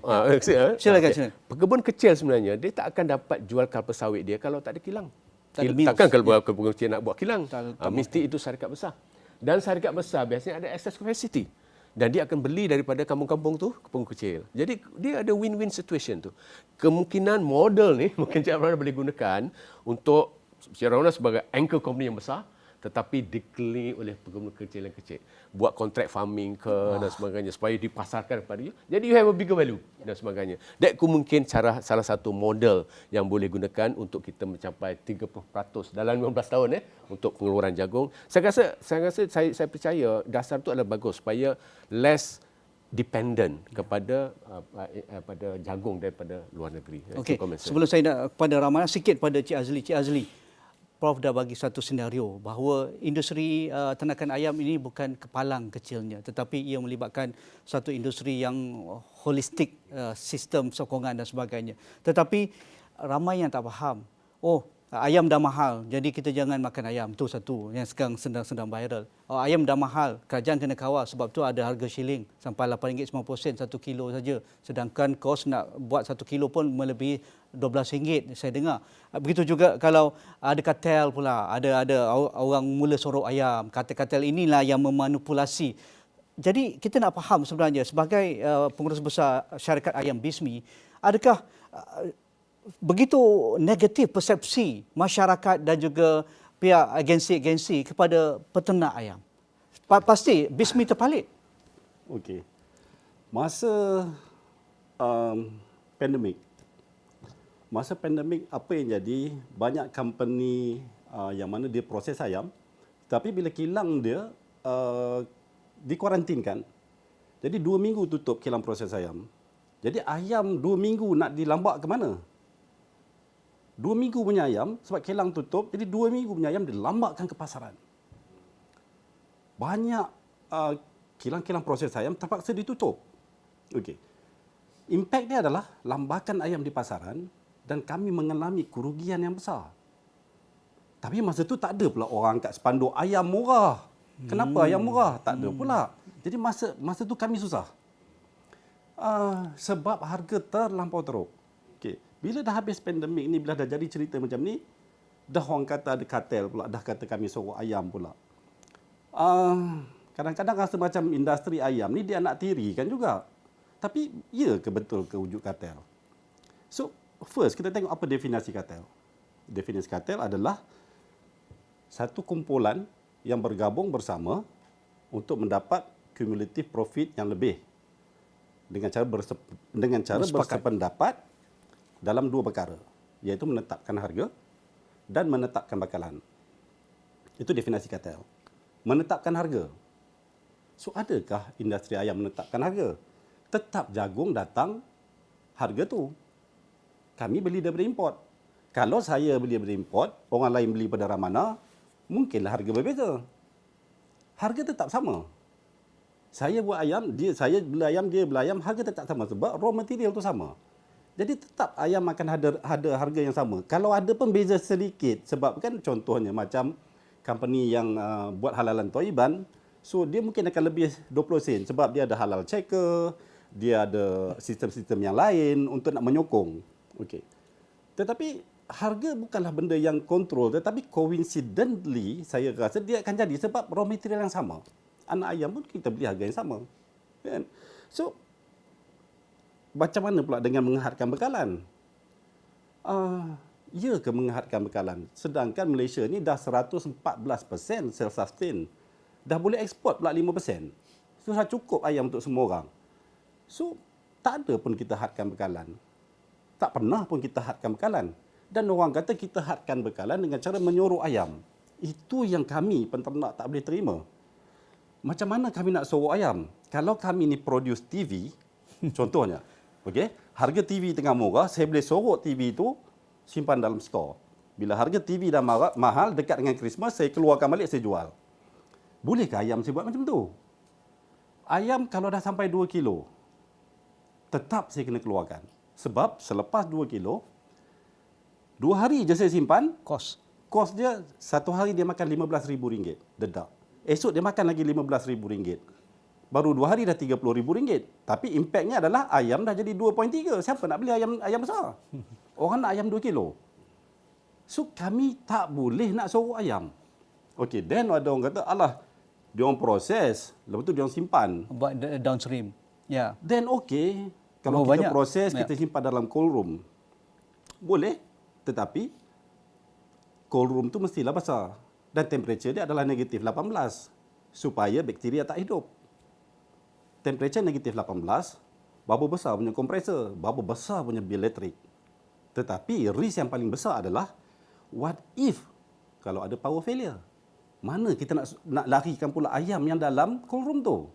Silakan. Pekebun kecil sebenarnya dia tak akan dapat jual kelapa sawit dia kalau tak ada kilang. Takkan kalau pekebun kecil nak buat kilang. Mesti itu syarikat besar. Dan syarikat besar biasanya ada access capacity. Dan dia akan beli daripada kampung-kampung tu ke pekebun kecil. Jadi dia ada win-win situation tu. Kemungkinan model ni mungkin Cik Ramana boleh gunakan untuk Cik Ramana sebagai anchor company yang besar tetapi dikelilingi oleh pekebun kecil yang kecil. Buat kontrak farming ke dan sebagainya supaya dipasarkan kepada you. Jadi you have a bigger value dan sebagainya. That mungkin salah satu model yang boleh gunakan untuk kita mencapai 30% dalam 15 tahun untuk pengeluaran jagung. Saya percaya dasar itu adalah bagus supaya less dependent kepada jagung daripada luar negeri. Okey. Sebelum saya nak kepada Ramana, sikit pada Cik Azli. Prof dah bagi satu senario bahawa industri ternakan ayam ini bukan kepalang kecilnya tetapi ia melibatkan satu industri yang holistik, sistem sokongan dan sebagainya. Tetapi ramai yang tak faham. Ayam dah mahal, jadi kita jangan makan ayam. Itu satu yang sekarang sedang viral. Ayam dah mahal, kerajaan kena kawal sebab tu ada harga shilling sampai RM8.90 1 kilo saja. Sedangkan kos nak buat 1 kilo pun melebihi RM12 saya dengar. Begitu juga kalau ada kartel pula, ada orang mula sorok ayam. Kartel-kartel inilah yang memanipulasi. Jadi kita nak faham sebenarnya sebagai pengurus besar syarikat ayam BISMI, adakah begitu negatif persepsi masyarakat dan juga pihak agensi-agensi kepada peternak ayam? Pasti BISMI terpalit. Okey. Masa pandemik apa yang jadi, banyak company yang mana dia proses ayam tapi bila kilang dia dikuarantinkan. Jadi 2 minggu tutup kilang proses ayam. Jadi ayam 2 minggu nak dilambak ke mana? 2 minggu punya ayam sebab kilang tutup, jadi 2 minggu punya ayam dilambakkan ke pasaran. Banyak kilang-kilang proses ayam terpaksa ditutup. Okey. Impak dia adalah lambakan ayam di pasaran dan kami mengalami kerugian yang besar. Tapi masa tu tak ada pula orang angkat spanduk ayam murah. Kenapa ayam murah? Tak ada pula. Jadi masa tu kami susah. Sebab harga terlampau teruk. Okey. Bila dah habis pandemik ni, bila dah jadi cerita macam ni, dah orang kata ada kartel pula, dah kata kami sorok ayam pula. Kadang-kadang rasa macam industri ayam ni dia nak tirikan juga. Tapi ya ke betul ke wujud kartel? So, first kita tengok apa definisi kartel. Definisi kartel adalah satu kumpulan yang bergabung bersama untuk mendapat cumulative profit yang lebih dengan cara bersependapat dalam 2 perkara, iaitu menetapkan harga dan menetapkan bakalan. Itu definisi kartel. Menetapkan harga. So, adakah industri ayam menetapkan harga? Tetap jagung datang harga tu. Kami beli daripada import. Kalau saya beli daripada import, orang lain beli pada Ramana, mungkinlah harga berbeza. Harga tetap sama. Saya buat ayam, saya beli ayam, dia beli ayam, harga tetap sama sebab raw material tu sama. Jadi tetap ayam akan ada harga yang sama. Kalau ada pun beza sedikit sebab kan contohnya macam company yang buat halalan Thaiban, so dia mungkin akan lebih 20 sen sebab dia ada halal checker, dia ada sistem-sistem yang lain untuk nak menyokong. Okey. Tetapi harga bukanlah benda yang kontrol, tetapi coincidentally saya rasa dia akan jadi sebab raw material yang sama. Anak ayam pun kita beli harga yang sama. Kan? So macam mana pula dengan menghadkan bekalan? Ya ke menghadkan bekalan? Sedangkan Malaysia ni dah 114% self-sustain. Dah boleh ekspor pula 5%. So, dah cukup ayam untuk semua orang. So, tak ada pun kita hadkan bekalan. Tak pernah pun kita hadkan bekalan. Dan orang kata kita hadkan bekalan dengan cara menyuruh ayam. Itu yang kami penternak tak boleh terima. macam mana kami nak sorok ayam? Kalau kami ni produce TV, contohnya, okey, harga TV tengah murah, saya boleh sorok TV itu simpan dalam store. Bila harga TV dah mahal, dekat dengan Christmas, saya keluarkan balik, saya jual. Bolehkah ayam saya buat macam tu? Ayam kalau dah sampai 2 kilo, tetap saya kena keluarkan. Sebab selepas 2 kilo, 2 hari je saya simpan, Kos. kos dia, satu hari dia makan RM15,000 dedak. Esok dia makan lagi RM15,000. Baru 2 hari dah RM30,000. Tapi impaknya adalah ayam dah jadi 2.3. Siapa nak beli ayam besar? Orang nak ayam 2 kilo. So kami tak boleh nak sorok ayam. Okey, then ada orang kata, alah, dia orang proses, lepas tu dia orang simpan. Buat downstream. Ya. Then okey, kalau Berapa kita banyak? proses, Ya. kita simpan dalam cold room. Boleh, tetapi cold room tu mestilah besar. Dan temperature dia adalah negatif 18 supaya bakteria tak hidup. Temperature negatif 18, berapa besar punya kompresor, berapa besar punya bil elektrik. Tetapi risk yang paling besar adalah what if kalau ada power failure? Mana kita nak larikan pula ayam yang dalam cold room tu?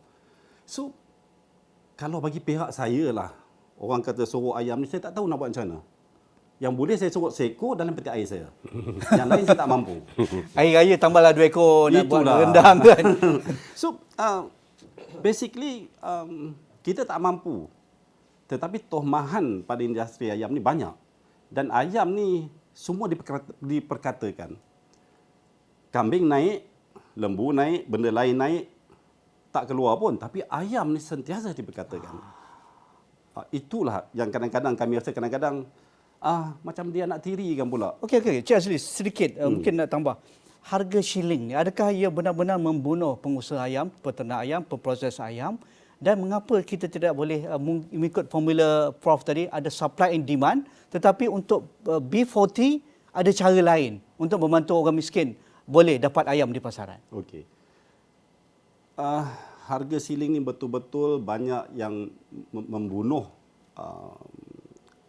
So, kalau bagi pihak saya lah, orang kata sorok ayam ni, saya tak tahu nak buat macam mana. Yang boleh saya sorok seekor dalam peti air saya. Yang lain saya tak mampu. Air raya tambahlah 2 ekor nak buat Itulah. rendang kan. So, basically, kita tak mampu. Tetapi tohmahan pada industri ayam ni banyak. Dan ayam ni semua diperkatakan. Kambing naik, lembu naik, benda lain naik, tak keluar pun. Tapi ayam ni sentiasa diperkatakan. Itulah yang kadang-kadang kami rasa macam dia nak tirikan pula. Okey, Cik Azli, sedikit mungkin nak tambah. Harga shilling ni, adakah ia benar-benar membunuh pengusaha ayam, peternak ayam, pemproses ayam? Dan mengapa kita tidak boleh mengikut formula Prof tadi, ada supply and demand, tetapi untuk B40 ada cara lain untuk membantu orang miskin boleh dapat ayam di pasaran? Okey. Harga siling ni betul-betul banyak yang membunuh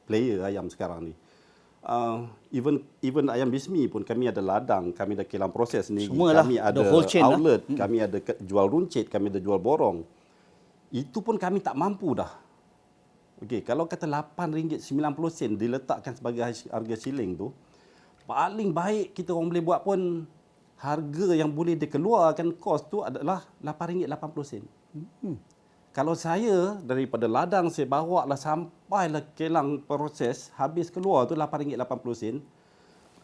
player ayam sekarang ni. Even ayam bismi pun kami ada ladang, kami ada kilang proses sendiri, Semualah, kami ada the whole chain outlet, kami ada jual runcit, kami ada jual borong. Itu pun kami tak mampu dah. Okey, kalau kata RM8.90 diletakkan sebagai harga siling tu, paling baik kita orang boleh buat pun harga yang boleh dikeluarkan kos tu adalah RM8.80. Kalau saya daripada ladang saya bawa lah sampailah kilang proses, habis keluar tu RM8.80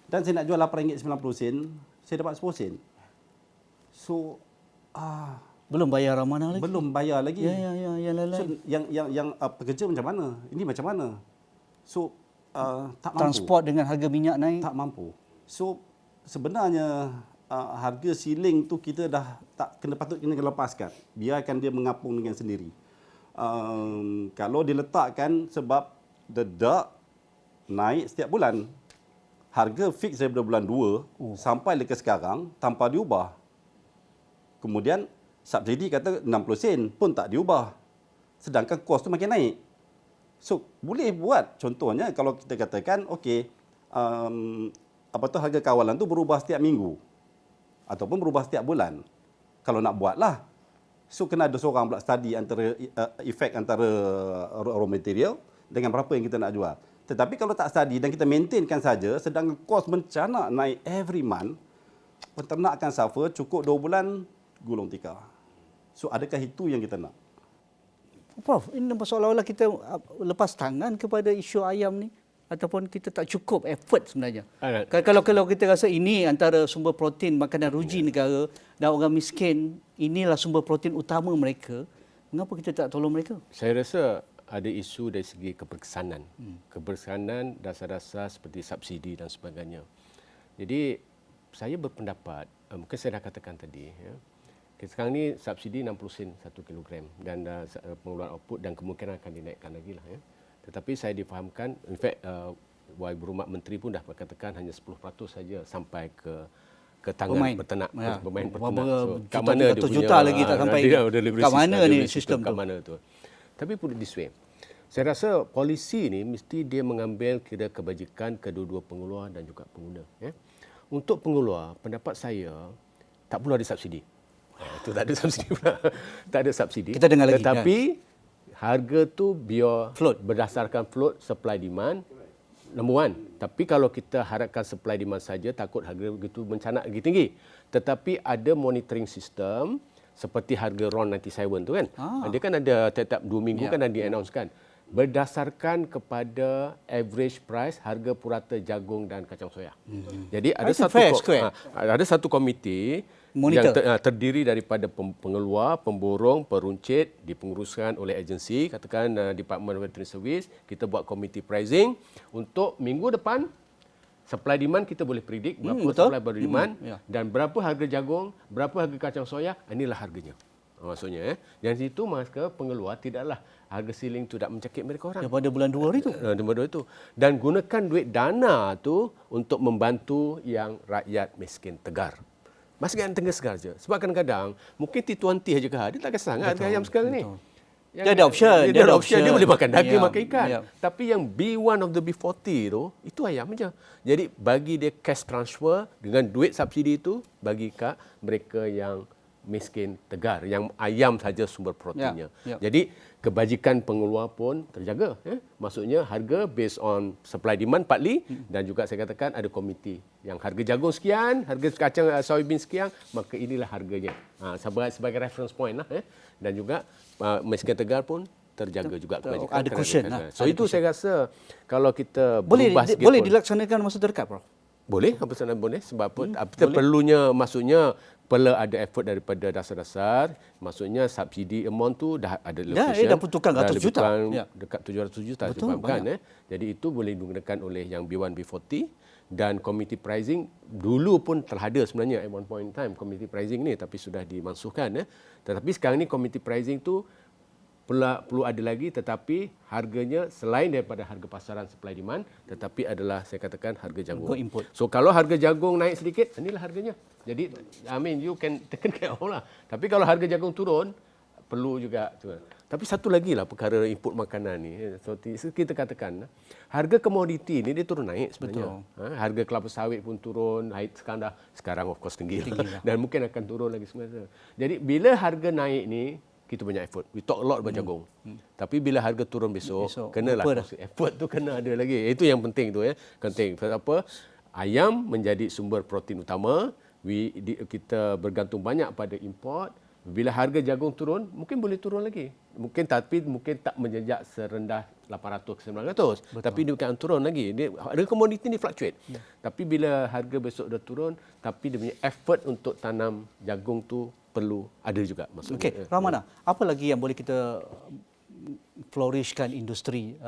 dan saya nak jual RM8.90, saya dapat 10 sen. So Belum bayar mana lagi? belum bayar lagi. Ya, yang lain-lain. So yang pekerja macam mana? Ini macam mana? So tak mampu. Transport dengan harga minyak naik. Tak mampu. So sebenarnya harga siling tu kita dah tak patut kena lepaskan. Biarkan dia mengapung dengan sendiri. Kalau diletakkan sebab dedak naik setiap bulan. Harga fix daripada bulan 2 sampai ke sekarang tanpa diubah. Kemudian subsidi kata 60 sen pun tak diubah. Sedangkan kos tu makin naik. So boleh buat. Contohnya kalau kita katakan okey, harga kawalan tu berubah setiap minggu ataupun berubah setiap bulan. Kalau nak buatlah. So kena ada seorang pula study antara efek antara raw material dengan berapa yang kita nak jual. Tetapi kalau tak study dan kita maintainkan saja sedangkan kos mencanak naik every month, peternak akan suffer, cukup 2 bulan gulung tikar. So adakah itu yang kita nak? Prof, ini seolah-olah kita lepas tangan kepada isu ayam ni ataupun kita tak cukup effort sebenarnya. Kalau kita rasa ini antara sumber protein makanan ruji negara dan orang miskin, inilah sumber protein utama mereka, mengapa kita tak tolong mereka? Saya rasa ada isu dari segi keberkesanan. Keberkesanan dasar-dasar seperti subsidi dan sebagainya. Jadi saya berpendapat, mungkin saya dah katakan tadi, ya, sekarang ni subsidi 60 sen 1 kilogram dan pengeluaran output dan kemungkinan akan dinaikkan lagi lah. Ya. Tetapi saya difahamkan, in fact, Berhormat Menteri pun dah berkatakan hanya 10% saja sampai ke tangan peternak, pemain peternak. So, kat mana dia punya juta lagi tak sampai. Kat mana ni sistem tu? Kat mana tu? Tapi put it this way, saya rasa polisi ni mesti dia mengambil kira kebajikan kedua-dua pengeluar dan juga pengguna. Ya. Untuk pengeluar, pendapat saya tak perlu ada subsidi. Itu tak ada subsidi pula. Tak ada subsidi. Kita dengar lagi, Tetapi harga tu biar Float. berdasarkan float supply demand. Number one. Tapi kalau kita harapkan supply demand saja, takut harga begitu mencanak lagi tinggi. Tetapi ada monitoring system seperti harga RON 97 tu kan. Dia kan ada tiap-tiap 2 minggu kan ada di-announcekan. Berdasarkan kepada average price harga purata jagung dan kacang soya. Jadi ada ada satu komiti Monitor. yang terdiri daripada pengeluar, pemborong, peruncit, dipengurusan oleh agensi, katakan Department of Veterinary Service, kita buat komiti pricing untuk minggu depan supply demand kita boleh predict berapa betul. supply berapa demand dan berapa harga jagung, berapa harga kacang soya, inilah harganya. Maksudnya dan situ maka pengeluar tidaklah harga ceiling tu tak mencekik mereka orang. Daripada bulan 2 hari tu. Dan gunakan duit dana tu untuk membantu yang rakyat miskin tegar. Masyarakat tengah segar je. Sebab kadang-kadang mungkin T20 aja kah, dia tak kisah sangat harga ayam sekarang ni. Dia ada option. Dia ada option. Dia boleh makan daging, Ya, makan ikan. ya. Tapi yang B1 of the B40 tu, itu ayam aja. Jadi bagi dia cash transfer dengan duit subsidi itu bagi kat mereka yang miskin tegar, yang ayam saja sumber proteinnya. Jadi kebajikan pengeluar pun terjaga. Maksudnya harga based on supply demand partly dan juga saya katakan ada komiti yang harga jagung sekian, harga kacang soybean sekian, maka inilah harganya. Sebagai reference point lah. Dan juga miskin tegar pun terjaga juga kebajikan. Ada cushion lah. So itu saya rasa kalau kita Boleh berubah sikit boleh pun, dilaksanakan masa terdekat, Prof. boleh, apa sahaja boleh. Sebab apa? Kita perlunya, maksudnya perlu ada effort daripada dasar-dasar. Maksudnya subsidi amount tu dah ada allocation. Dah peruntukan ratus juta. Dekat 700 juta. Betul, sebabkan. Jadi itu boleh digunakan oleh yang B1, B40. Dan community pricing dulu pun telah ada sebenarnya at one point in time community pricing ni, tapi sudah dimansuhkan. Tetapi sekarang ni community pricing tu perlu ada lagi, tetapi harganya selain daripada harga pasaran supply demand, tetapi adalah saya katakan harga jagung. Input. So kalau harga jagung naik sedikit, inilah harganya. Jadi you can take care of lah. Tapi kalau harga jagung turun, perlu juga. Tapi satu lagi lah perkara input makanan ni. So kita katakan harga komoditi ni dia turun naik sebenarnya. Harga kelapa sawit pun turun, sekarang of course tinggi lah. Dan mungkin akan turun lagi sebenarnya. Jadi bila harga naik ni, kita banyak effort. We talk a lot about jagung. Tapi bila harga turun besok kenalah effort tu kena ada lagi. Itu yang penting tu penting. Apa? Ayam menjadi sumber protein utama. Kita bergantung banyak pada import. Bila harga jagung turun, mungkin boleh turun lagi. Tapi mungkin tak menjejak serendah 800 ke 900. Tapi dia bukan turun lagi. Harga komoditi ni fluctuate. Tapi bila harga besok dah turun, tapi dia punya effort untuk tanam jagung tu perlu ada juga maksudnya. Okey, Ramana, apa lagi yang boleh kita flourishkan industri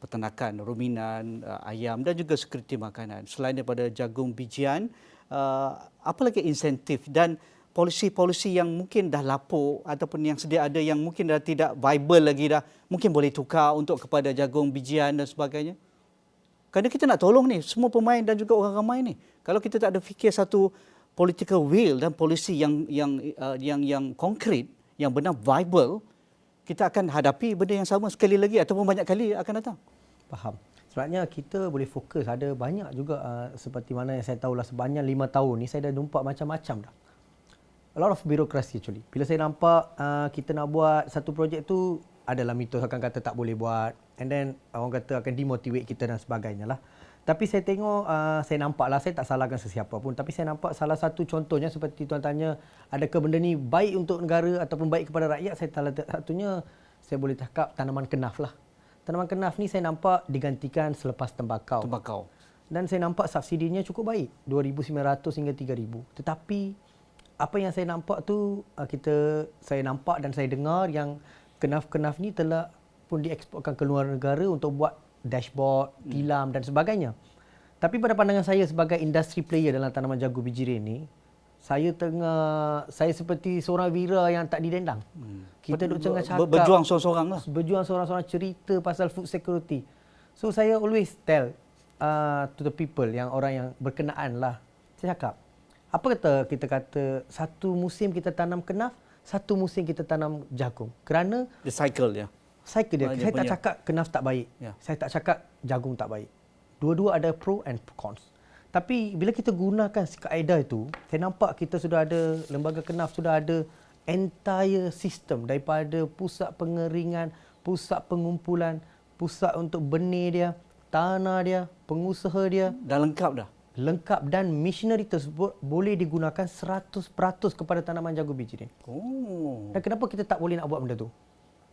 peternakan, ruminan, ayam dan juga sekuriti makanan selain daripada jagung bijian, apa lagi insentif dan polisi-polisi yang mungkin dah lapuk ataupun yang sedia ada yang mungkin dah tidak viable lagi dah, mungkin boleh tukar untuk kepada jagung bijian dan sebagainya? Kerana kita nak tolong ni semua pemain dan juga orang ramai ni. Kalau kita tak ada fikir satu political will dan polisi yang konkret, yang benar viable, kita akan hadapi benda yang sama sekali lagi ataupun banyak kali akan datang. Faham. Sebabnya kita boleh fokus, ada banyak juga seperti mana yang saya tahulah sebanyak 5 tahun ni saya dah nampak macam-macam dah. A lot of bureaucracy actually. Bila saya nampak kita nak buat satu projek tu, adalah mitos akan kata tak boleh buat. And then orang kata akan demotivate kita dan sebagainya lah. Tapi saya tengok, saya nampak lah, saya tak salahkan sesiapa pun. Tapi saya nampak salah satu contohnya seperti tuan tanya, adakah benda ni baik untuk negara ataupun baik kepada rakyat? Salah satunya, saya boleh cakap tanaman kenaf lah. Tanaman kenaf ni saya nampak digantikan selepas tembakau. Dan saya nampak subsidinya cukup baik, 2,900 hingga 3,000. Tetapi apa yang saya nampak tu, saya nampak dan saya dengar yang kenaf-kenaf ni telah pun dieksporkan ke luar negara untuk buat dashboard, tilam dan sebagainya. Tapi pada pandangan saya sebagai industri player dalam tanaman jagung bijirin ni, saya seperti seorang wira yang tak didendang. Kita duk tengah cakap, berjuang seorang-seorang lah. Berjuang seorang-seorang cerita pasal food security. So saya always tell to the people, yang orang yang berkenaan lah. Saya cakap, apa kita kata satu musim kita tanam kenaf, satu musim kita tanam jagung. Kerana The cycle dia. Cycle dia. Saya tak cakap kenaf tak baik. Saya tak cakap jagung tak baik. Dua-dua ada pro and cons. Tapi bila kita gunakan kaedah itu, saya nampak kita sudah ada, lembaga KENAF sudah ada entire system daripada pusat pengeringan, pusat pengumpulan, pusat untuk benih dia, tanah dia, pengusaha dia. Dah lengkap dah. Lengkap dan machinery tersebut boleh digunakan 100% kepada tanaman jagung biji ni. Oh. Dan kenapa kita tak boleh nak buat benda tu?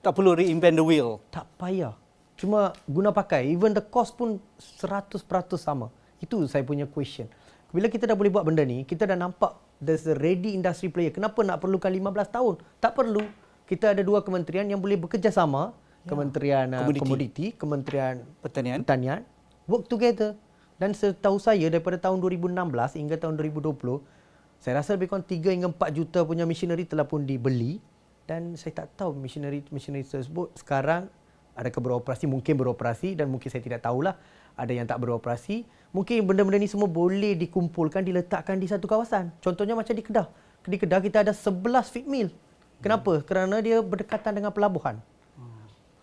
Tak perlu reinvent the wheel. Tak payah. Cuma guna pakai. Even the cost pun 100% sama. Itu saya punya question. Bila kita dah boleh buat benda ni, kita dah nampak there's a ready industry player. Kenapa nak perlukan 15 tahun? Tak perlu. Kita ada dua kementerian yang boleh bekerjasama. Kementerian Komoditi, Kementerian Pertanian. Work together. Dan setahu saya daripada tahun 2016 hingga tahun 2020, saya rasa lebih kurang 3 hingga 4 juta punya machinery telah pun dibeli. Dan saya tak tahu machinery tersebut sekarang adakah beroperasi, mungkin beroperasi dan mungkin saya tidak tahulah, ada yang tak beroperasi. Mungkin benda-benda ni semua boleh dikumpulkan, diletakkan di satu kawasan. Contohnya macam di Kedah. Di Kedah kita ada 11 feed mill. Kenapa? Kerana dia berdekatan dengan pelabuhan.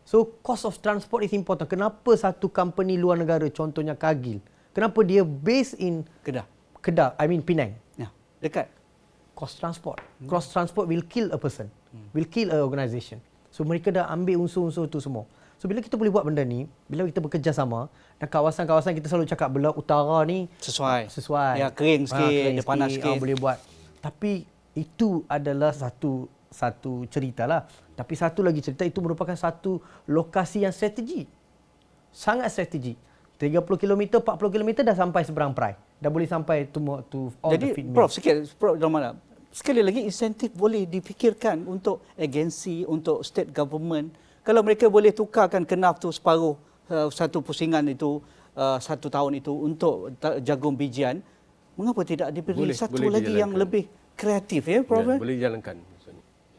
So cost of transport is important. Kenapa satu company luar negara, contohnya Cargill, kenapa dia based in Kedah, Penang? Ya, dekat. Cost transport. Cost transport will kill a person. Will kill a organisation. So mereka dah ambil unsur-unsur itu semua. So bila kita boleh buat benda ni, bila kita bekerjasama dan kawasan-kawasan kita selalu cakap belah utara ni Sesuai. sesuai. Ya, kering sikit, dia panas sikit. Boleh buat. Tapi itu adalah satu cerita lah. Tapi satu lagi cerita, itu merupakan satu lokasi yang strategi. Sangat strategi. 30 km, 40 km dah sampai seberang Perai. Dah boleh sampai to all the feed Jadi, mill. Prof Ramana, sekali lagi insentif boleh dipikirkan untuk agensi, untuk state government. Kalau mereka boleh tukarkan KENAF tu separuh, satu pusingan itu, 1 tahun itu untuk jagung bijian, mengapa tidak diberi satu lagi yang lebih kreatif, ya, Prof? Ya, boleh dijalankan.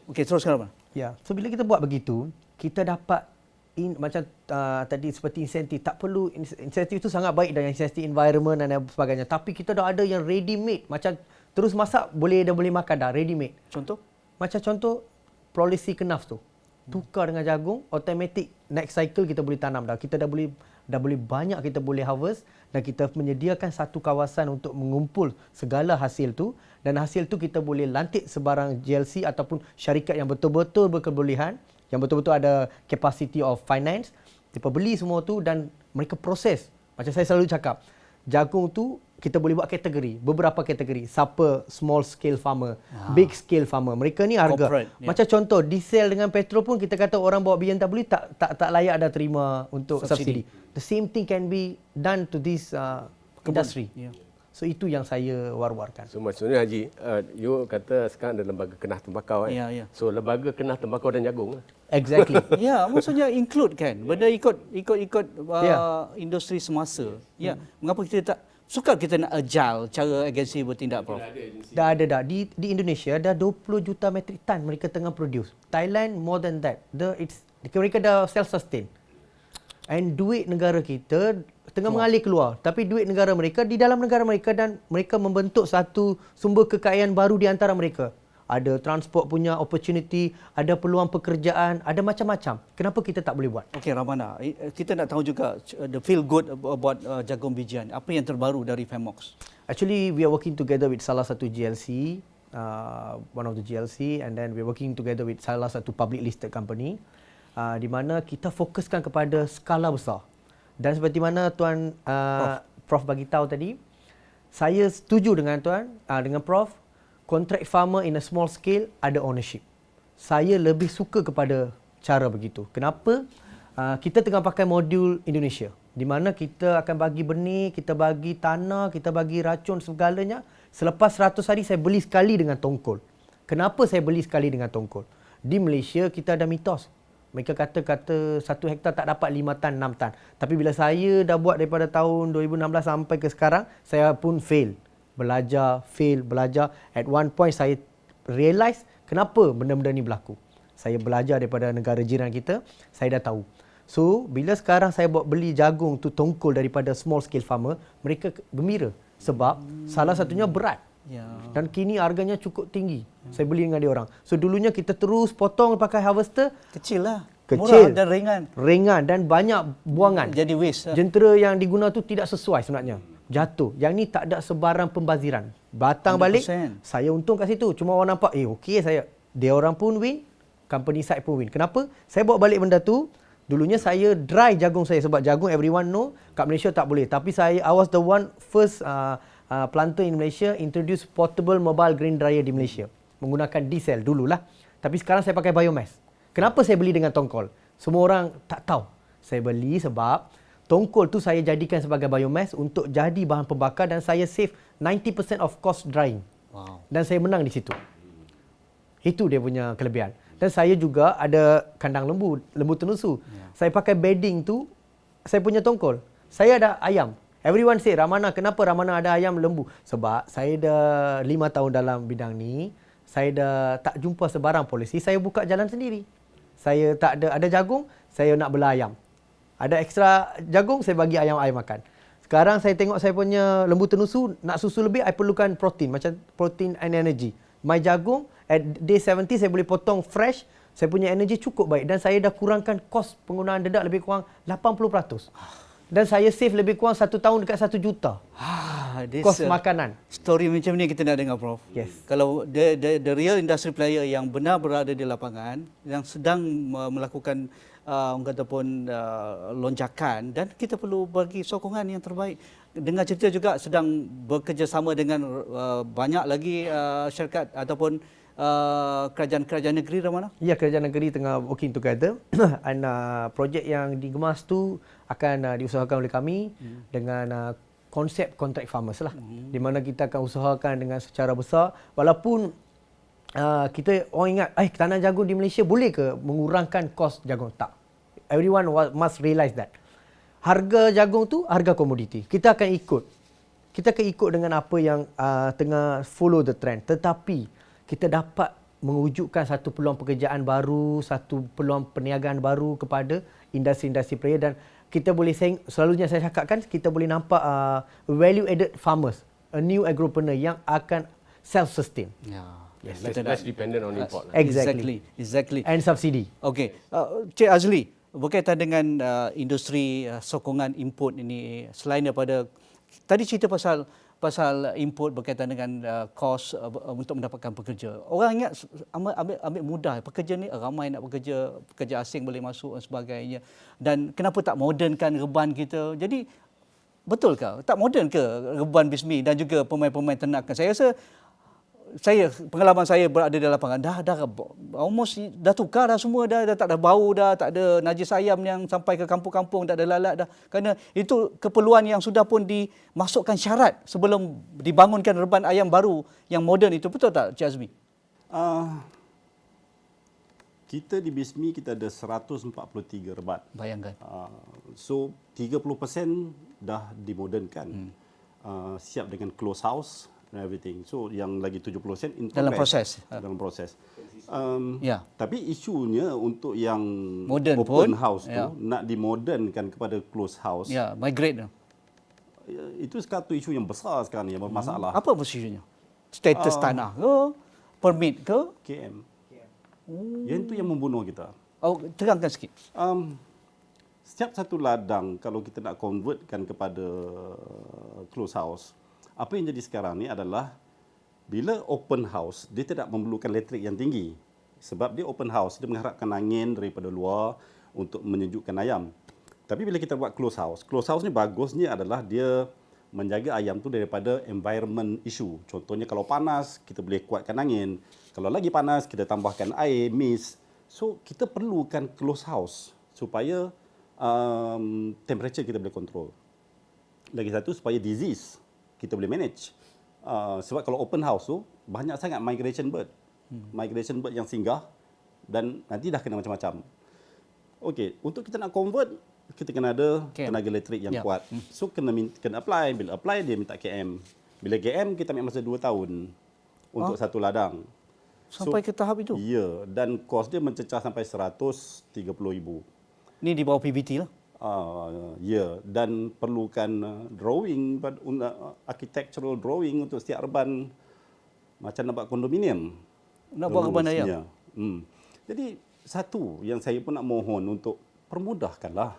Okey, teruskan, Ramana. Ya, so bila kita buat begitu, kita dapat macam tadi seperti insentif, tak perlu insentif itu sangat baik dan insentif environment dan sebagainya. Tapi kita dah ada yang ready made, macam terus masak dah boleh makan dah, ready made. Contoh? Macam contoh polisi KENAF tu. Tukar dengan jagung, automatic next cycle kita boleh tanam dah. Kita dah boleh banyak kita boleh harvest dan kita menyediakan satu kawasan untuk mengumpul segala hasil tu, dan hasil tu kita boleh lantik sebarang GLC ataupun syarikat yang betul-betul berkebolehan, yang betul-betul ada capacity of finance. Mereka beli semua tu dan mereka proses. Macam saya selalu cakap, jagung tu kita boleh buat kategori, beberapa kategori. Siapa small scale farmer, big scale farmer. Mereka ni harga. Macam contoh diesel dengan petrol pun kita kata orang bawa BMW tak layak dah terima untuk subsidi. The same thing can be done to this industry. Yeah. So itu yang saya war-warkan. So maksudnya Haji, you kata sekarang ada lembaga KENAF tembakau. Ya. So lembaga KENAF tembakau dan jagung. Exactly. Ya, maksudnya include kan. Benda ikut industri semasa. Ya, mengapa kita tak sukar kita nak agile cara agensi bertindak, Prof? Dah ada. Di Indonesia dah 20 juta metrik tan mereka tengah produce. Thailand more than that. Mereka dah self-sustain. And duit negara kita tengah mengalir keluar. Tapi duit negara mereka di dalam negara mereka, dan mereka membentuk satu sumber kekayaan baru di antara mereka. Ada transport punya opportunity, ada peluang pekerjaan, ada macam-macam. Kenapa kita tak boleh buat? Okey, Ramana, kita nak tahu juga the feel good about jagung bijian. Apa yang terbaru dari Femox? Actually, we are working together with salah satu GLC, one of the GLC, and then we are working together with salah satu public listed company, di mana kita fokuskan kepada skala besar. Dan seperti mana Tuan Prof bagi tahu tadi, saya setuju dengan Tuan, dengan Prof, contract farmer in a small scale ada ownership. Saya lebih suka kepada cara begitu. Kenapa? Kita tengah pakai modul Indonesia, di mana kita akan bagi benih, kita bagi tanah, kita bagi racun segalanya. Selepas 100 hari saya beli sekali dengan tongkol. Kenapa saya beli sekali dengan tongkol? Di Malaysia kita ada mitos. Mereka kata 1 hektar tak dapat 5 tan, 6 tan. Tapi bila saya dah buat daripada tahun 2016 sampai ke sekarang, saya pun fail. Belajar. At one point saya realise kenapa benda-benda ni berlaku. Saya belajar daripada negara jiran kita, saya dah tahu. So, bila sekarang saya beli jagung tu tongkol daripada small scale farmer, mereka gembira. Sebab salah satunya berat. Ya. Dan kini harganya cukup tinggi. Saya beli dengan dia orang. So dulunya kita terus potong pakai harvester. Kecil lah. Kecil. Murah dan ringan. Ringan dan banyak buangan. Jadi waste. Jentera yang diguna tu tidak sesuai sebenarnya. jatuh. Yang ni tak ada sebarang pembaziran. Batang balik, 100%. saya untung kat situ. Cuma orang nampak, okey saya. Dia orang pun win, company side pun win. Kenapa? Saya bawa balik benda tu. Dulunya saya dry jagung saya sebab jagung everyone know kat Malaysia tak boleh. Tapi I was the one first planter in Malaysia introduce portable mobile grain dryer di Malaysia. Menggunakan diesel dululah. Tapi sekarang saya pakai biomass. Kenapa saya beli dengan tongkol? Semua orang tak tahu. Saya beli sebab tongkol tu saya jadikan sebagai biomass untuk jadi bahan pembakar dan saya save 90% of cost drying. Wow. Dan saya menang di situ. Itu dia punya kelebihan. Dan saya juga ada kandang lembu tenusu. Saya pakai bedding tu, saya punya tongkol. Saya ada ayam. Everyone say, Ramana, kenapa Ramana ada ayam lembu? Sebab saya dah 5 tahun dalam bidang ni, saya dah tak jumpa sebarang polisi, saya buka jalan sendiri. Saya tak ada jagung, saya nak bela ayam. Ada ekstra jagung, saya bagi ayam makan. Sekarang saya tengok saya punya lembu tenusu, nak susu lebih, I perlukan protein. Macam protein and energy. My jagung, at day 70 saya boleh potong fresh, saya punya energy cukup baik. Dan saya dah kurangkan kos penggunaan dedak lebih kurang 80%. Dan saya save lebih kurang 1 tahun dekat 1 juta. Kos makanan. Story macam ni kita nak dengar, Prof. Yes. Kalau the real industry player yang benar berada di lapangan, yang sedang melakukan orang kata pun lonjakan, dan kita perlu bagi sokongan yang terbaik. Dengar cerita juga sedang bekerjasama dengan banyak lagi syarikat ataupun kerajaan-kerajaan negeri, Ramana? Ya, kerajaan negeri tengah working together. And projek yang dikemas tu akan diusahakan oleh kami dengan konsep contract farmers lah. Di mana kita akan usahakan dengan secara besar. Walaupun kita orang ingat, tanam jagung di Malaysia boleh ke mengurangkan kos jagung? Tak. Everyone must realize that. Harga jagung tu harga komoditi. Kita akan ikut dengan apa yang tengah follow the trend. Tetapi kita dapat mewujudkan satu peluang pekerjaan baru, satu peluang perniagaan baru kepada industri-industri player, dan kita boleh selalunya saya cakapkan, kita boleh nampak value added farmers, a new agropreneur yang akan self-sustain. Yes, less dependent on import. Exactly. And subsidi. Okey. Cik Azli, berkaitan dengan industri sokongan input ini, selain daripada tadi cerita pasal input berkaitan dengan kos untuk mendapatkan pekerja. Orang ingat ambil mudah. Pekerja ni ramai nak pekerja asing boleh masuk dan sebagainya. Dan kenapa tak modernkan reban kita? Jadi betul ke? Tak moden ke reban BISMI dan juga pemain-pemain ternakan? Saya rasa pengalaman saya berada di lapangan dah almost dah tukar dah semua, dah tak ada bau, dah tak ada najis ayam yang sampai ke kampung-kampung, tak ada lalat dah. Kerana itu keperluan yang sudah pun dimasukkan syarat sebelum dibangunkan reban ayam baru yang moden itu. Betul tak, Cik Azmi? Kita di BISMI kita ada 143 reban. Bayangkan. So 30% dah dimodernkan. Siap dengan close house and everything. So yang lagi 70% in dalam progress. proses. Dalam proses. Ya. Tapi isunya untuk yang Modern open pun, house tu ya, nak dimodernkan kepada close house. Ya, migrate. Itu satu isu yang besar sekarang ni yang bermasalah. Apa isunya? Status tanah ke? Permit ke? KM. Yang itu yang membunuh kita. Terangkan sikit. Setiap satu ladang kalau kita nak convertkan kepada close house, apa yang jadi sekarang ni adalah bila open house, dia tidak memerlukan elektrik yang tinggi. Sebab dia open house, dia mengharapkan angin daripada luar untuk menyejukkan ayam. Tapi bila kita buat close house ni bagusnya adalah dia menjaga ayam tu daripada environment issue. Contohnya kalau panas, kita boleh kuatkan angin. Kalau lagi panas, kita tambahkan air, mist. So, kita perlukan close house supaya temperature kita boleh control. Lagi satu, supaya disease kita boleh manage. Sebab kalau open house tu, banyak sangat migration bird. Migration bird yang singgah dan nanti dah kena macam-macam. Okey, untuk kita nak convert, kita kena ada tenaga elektrik yang kuat. So, kena apply. Bila apply, dia minta KM. Bila KM, kita ambil masa 2 tahun untuk satu ladang. Sampai ke tahap itu? Ya, dan kos dia mencecah sampai 130,000. Ini di bawah PBT lah. Ya, dan perlukan drawing, architectural drawing untuk setiap reban, macam nak buat kondominium. Nak buat reban ayam. Jadi satu yang saya pun nak mohon untuk permudahkanlah.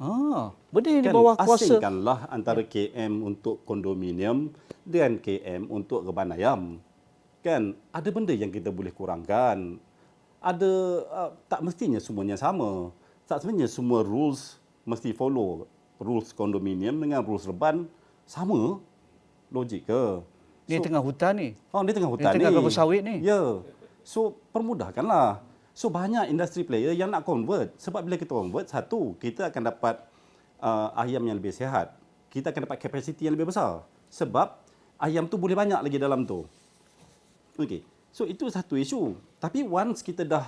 Benda yang di bawah kuasa. Asingkanlah antara KM untuk kondominium dan KM untuk reban ayam. Kan ada benda yang kita boleh kurangkan. Ada tak mestinya semuanya sama. Tak sebenarnya semua rules mesti follow. Rules kondominium dengan rules reban sama. Logik ke? Di tengah hutan ni. Di tengah hutan Di tengah kelapa sawit ni. Ya. So permudahkanlah. So banyak industri player yang nak convert. Sebab bila kita convert, satu, kita akan dapat ayam yang lebih sihat. Kita akan dapat kapasiti yang lebih besar. Sebab ayam tu boleh banyak lagi dalam tu. Okey. So itu satu isu. Tapi once kita dah,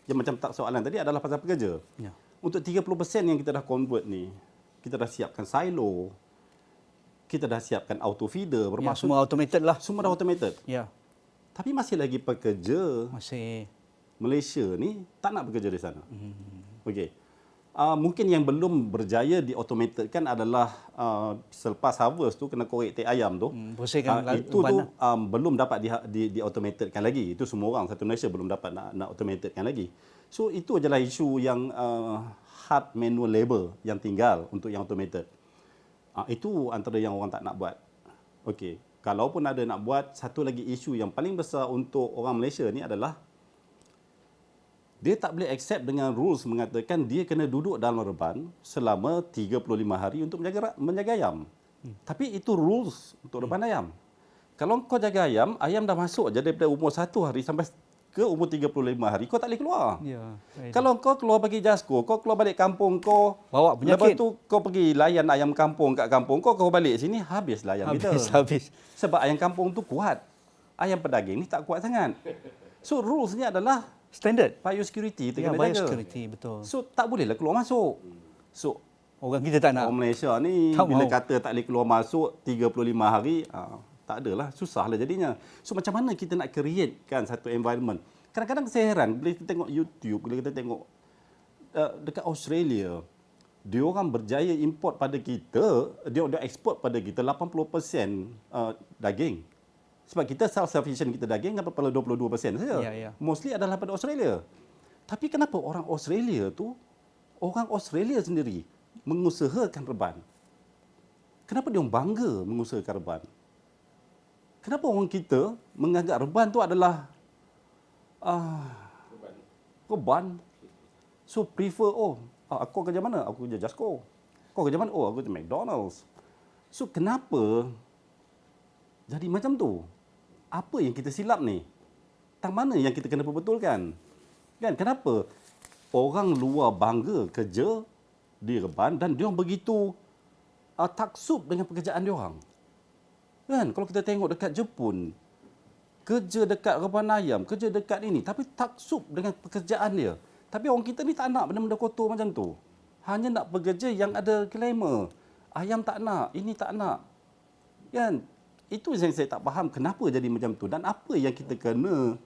yang macam tak soalan tadi adalah pasal pekerja. Ya. Untuk 30% yang kita dah convert ni, kita dah siapkan silo, kita dah siapkan auto feeder, Ya, bermaksud semua automated lah. semua dah automated. Ya. Tapi masih lagi pekerja Masih. Malaysia ni tak nak bekerja di sana. Okey. Mungkin yang belum berjaya di-automatedkan adalah selepas harvest tu kena korek teh ayam tu. Bersihkan Itu uban tu belum dapat di-automatedkan lagi. Itu semua orang satu Malaysia belum dapat nak automatedkan lagi. So itu adalah isu yang hard manual labor yang tinggal untuk yang automated. Itu antara yang orang tak nak buat. Okey. Kalaupun ada nak buat, satu lagi isu yang paling besar untuk orang Malaysia ni adalah dia tak boleh accept dengan rules mengatakan dia kena duduk dalam reban selama 35 hari untuk menjaga ayam. Tapi itu rules untuk reban ayam. Kalau kau jaga ayam, ayam dah masuk je daripada umur 1 hari sampai ke umur 35 hari, kau tak boleh keluar. Ya. Kalau kau keluar bagi jasko, kau keluar balik kampung kau, Bawa penyakit. lepas tu kau pergi layan ayam kampung kat kampung kau balik sini, habislah ayam kita. Habis. Sebab ayam kampung tu kuat. Ayam pedaging ni tak kuat sangat. So rules ni adalah Standard. biosecurity kita Ya, kena jaga. biosecurity, betul. So tak bolehlah keluar masuk. So Orang kita tak nak. orang Malaysia ni Tak bila mahu. kata tak boleh keluar masuk 35 hari, tak adalah, susahlah jadinya. So macam mana kita nak create kan satu environment? Kadang-kadang saya heran bila kita tengok YouTube, bila kita tengok dekat Australia, dia orang berjaya import pada kita, dia ekspor pada kita 80% daging. Sebab kita self-sufficient kita daging kan pada 22% saja. Ya, ya. Mostly adalah pada Australia. Tapi kenapa orang Australia tu, orang Australia sendiri mengusahakan reban? Kenapa dia orang bangga mengusahakan reban? Kenapa orang kita menganggap reban tu adalah reban? So prefer, aku kerja mana? Aku kerja Jasco. Kau kerja mana? Aku kerja McDonald's. So kenapa jadi macam tu? Apa yang kita silap ni? Tang mana yang kita kena perbetulkan? Kan kenapa orang luar bangga kerja di reban dan dia orang begitu taksub dengan pekerjaan dia orang? Kan kalau kita tengok dekat Jepun, kerja dekat reban ayam, kerja dekat ini tapi taksub dengan pekerjaan dia. Tapi orang kita ni tak nak benda-benda kotor macam tu. Hanya nak bekerja yang ada glamour. Ayam tak nak, ini tak nak. Kan? Itu yang saya tak faham kenapa jadi macam tu dan apa yang kita kena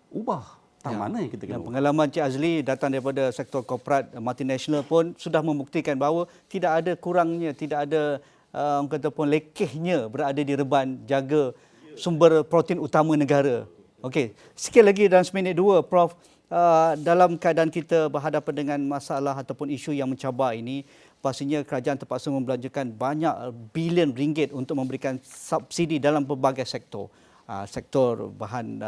ubah. Tang mana yang kita kena ubah. Pengalaman Cik Azli datang daripada sektor korporat multinasional pun sudah membuktikan bahawa tidak ada kurangnya, tidak ada orang kata pun lekehnya berada di reban jaga sumber protein utama negara. Okey, sikit lagi dalam seminit dua, Prof. Dalam keadaan kita berhadapan dengan masalah ataupun isu yang mencabar ini, pastinya kerajaan terpaksa membelanjakan banyak bilion ringgit untuk memberikan subsidi dalam pelbagai sektor. Sektor bahan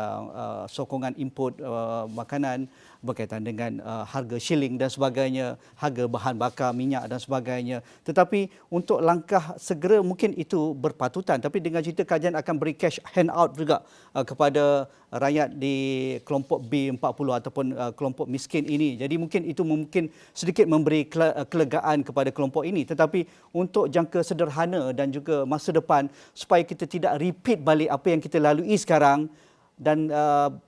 sokongan input makanan berkaitan dengan harga shilling dan sebagainya, harga bahan bakar minyak dan sebagainya. Tetapi untuk langkah segera mungkin itu berpatutan, tapi dengan cerita kerajaan akan beri cash handout juga kepada rakyat di kelompok B40 ataupun kelompok miskin ini. Jadi mungkin itu mungkin sedikit memberi kelegaan kepada kelompok ini, tetapi untuk jangka sederhana dan juga masa depan supaya kita tidak repeat balik apa yang kita lalui sekarang dan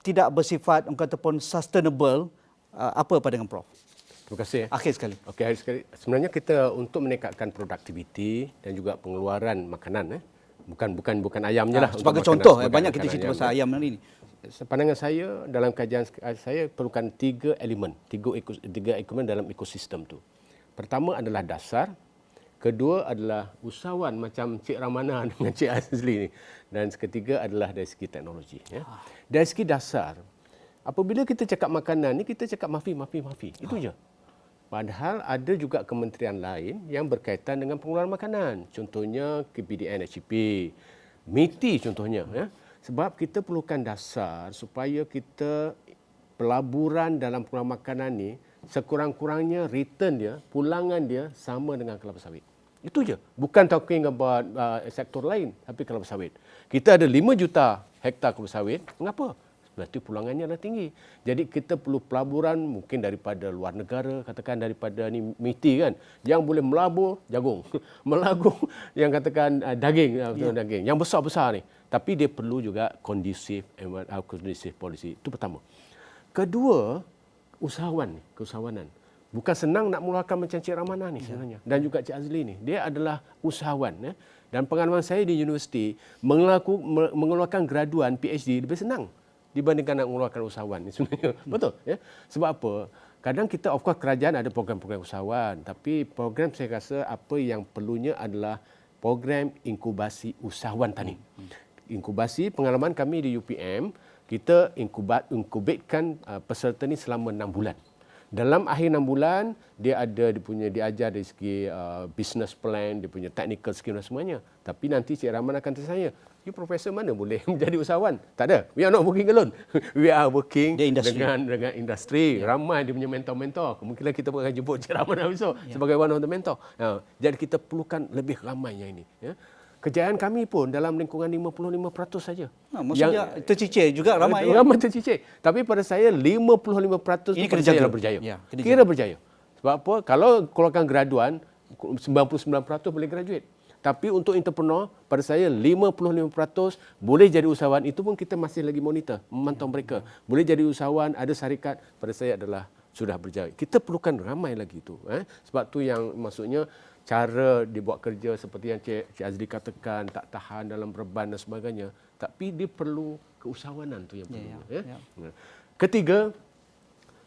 tidak bersifat orang kata pun sustainable, apa pandangan Prof? Terima kasih. Akhir sekali. Okey, akhir sekali. Sebenarnya kita untuk meningkatkan produktiviti dan juga pengeluaran makanan, bukan ayamnya lah. Sebagai untuk contoh, makanan, banyak sebagai kita cerita makanan pasal ayam ini. Pandangan saya dalam kajian saya perlukan tiga elemen dalam ekosistem tu. Pertama adalah dasar, kedua adalah usahawan macam Cik Ramana dengan Cik Azli ni, dan ketiga adalah dari segi teknologi. Ya. Dari segi dasar, apabila kita cakap makanan ni kita cakap mafi. Itu je. Padahal ada juga kementerian lain yang berkaitan dengan pengeluaran makanan. Contohnya KPDN HEP, MITI contohnya. Ya. Sebab kita perlukan dasar supaya kita pelaburan dalam pengeluaran makanan ni sekurang-kurangnya return dia, pulangan dia sama dengan kelapa sawit. Itu je. Bukan talking about sektor lain, tapi kelapa sawit. Kita ada 5 juta hektar kelapa sawit. Mengapa? Berarti pulangannya dah tinggi. Jadi kita perlu pelaburan mungkin daripada luar negara, katakan daripada ni MITI kan, yang boleh melabur jagung, melabur yang katakan daging, daging yang besar-besar ni. Tapi dia perlu juga kondusif policy. Itu pertama. Kedua, keusahawanan. Bukan senang nak mengeluarkan macam Cik Ramana ni sebenarnya. Dan juga Cik Azli ni. Dia adalah usahawan. Dan pengalaman saya di universiti, mengeluarkan graduan PhD lebih senang dibandingkan nak mengeluarkan usahawan ni sebenarnya. Betul? Ya? Sebab apa? Kadang kita, of course kerajaan ada program-program usahawan. Tapi program saya rasa apa yang perlunya adalah program inkubasi usahawan tani. Inkubasi, pengalaman kami di UPM, kita inkubatkan peserta ni selama 6 bulan. Dalam akhir 6 bulan, dia diajar dari segi business plan, dia punya technical skill dan semuanya. Tapi nanti Cik Rahman akan tanya saya, you profesor mana boleh menjadi usahawan? Tak ada. We are not working alone. We are working dengan industri. Ramai dia punya mentor-mentor. Kemungkinan kita akan jemput Cik Rahman besok sebagai one of the mentor. Jadi kita perlukan lebih ramai yang ini. Ya. Kejayaan kami pun dalam lingkungan 55% saja. Maksudnya tercicir juga ramai. Ramai tercicir. Tapi pada saya 55% ini pada saya berjaya. Ya, kira berjaya. Sebab apa? Kalau keluarkan graduan, 99% boleh graduate. Tapi untuk entrepreneur, pada saya 55% boleh jadi usahawan. Itu pun kita masih lagi monitor, memantau mereka. Boleh jadi usahawan, ada syarikat, pada saya adalah sudah berjaya. Kita perlukan ramai lagi itu. Sebab tu yang maksudnya cara dibuat kerja seperti yang Cik Azli katakan, tak tahan dalam beban dan sebagainya. Tapi dia perlu keusahawanan tu yang perlu. Ketiga,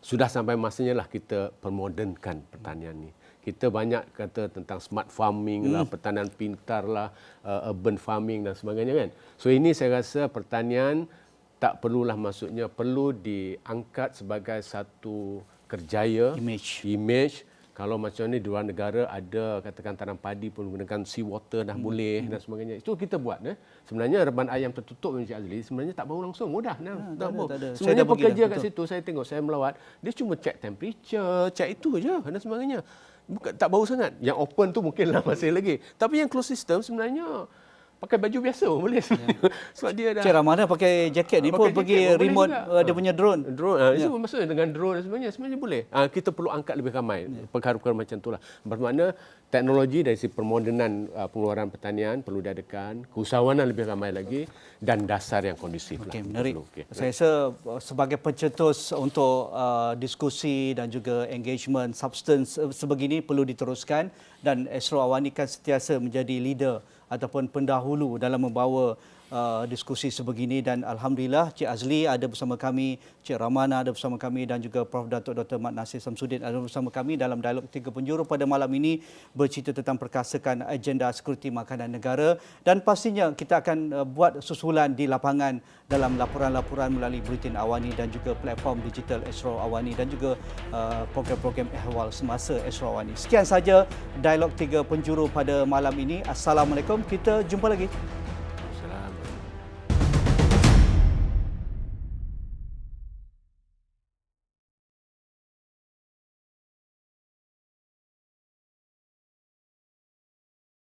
sudah sampai masanya lah kita permodernkan pertanian ni. Kita banyak kata tentang smart farming lah, pertanian pintar lah, urban farming dan sebagainya kan. So ini saya rasa pertanian tak perlulah maksudnya perlu diangkat sebagai satu kerjaya, image. Kalau macam ni di luar negara ada katakan tanam padi pun menggunakan sea water dah boleh dan sebagainya. Itu kita buat. Sebenarnya reban ayam tertutup Encik Azli sebenarnya tak bau langsung. Mudah. Sebenarnya pekerja kat situ saya tengok, saya melawat. Dia cuma check temperature, check itu je dan sebagainya. Bukan, tak bau sangat. Yang open tu mungkinlah masih lagi. Tapi yang closed system sebenarnya pakai baju biasa pun boleh sebenarnya. Sebab dia dah... Cik Ramana pakai jaket ni pun pergi remote dia punya drone. Itu maksudnya dengan drone sebenarnya boleh. Kita perlu angkat lebih ramai perkara-perkara macam itulah. Bermakna teknologi dari sisi permodenan pengeluaran pertanian perlu diadakan, keusahawanan lebih ramai lagi dan dasar yang kondusif. Okey, menarik. Saya rasa sebagai pencetus untuk diskusi dan juga engagement substance sebegini perlu diteruskan dan Esro Awani kan sentiasa menjadi leader ataupun pendahulu dalam membawa diskusi sebegini dan Alhamdulillah Cik Azli ada bersama kami, Cik Ramana ada bersama kami dan juga Prof. Datuk Dr. Mat Nasir Samsudin ada bersama kami dalam dialog Tiga Penjuru pada malam ini bercerita tentang perkasakan agenda sekuriti makanan negara dan pastinya kita akan buat susulan di lapangan dalam laporan-laporan melalui Buletin Awani dan juga platform digital Esro Awani dan juga program-program ehwal semasa Esro Awani. Sekian saja dialog Tiga Penjuru pada malam ini. Assalamualaikum. Kita jumpa lagi.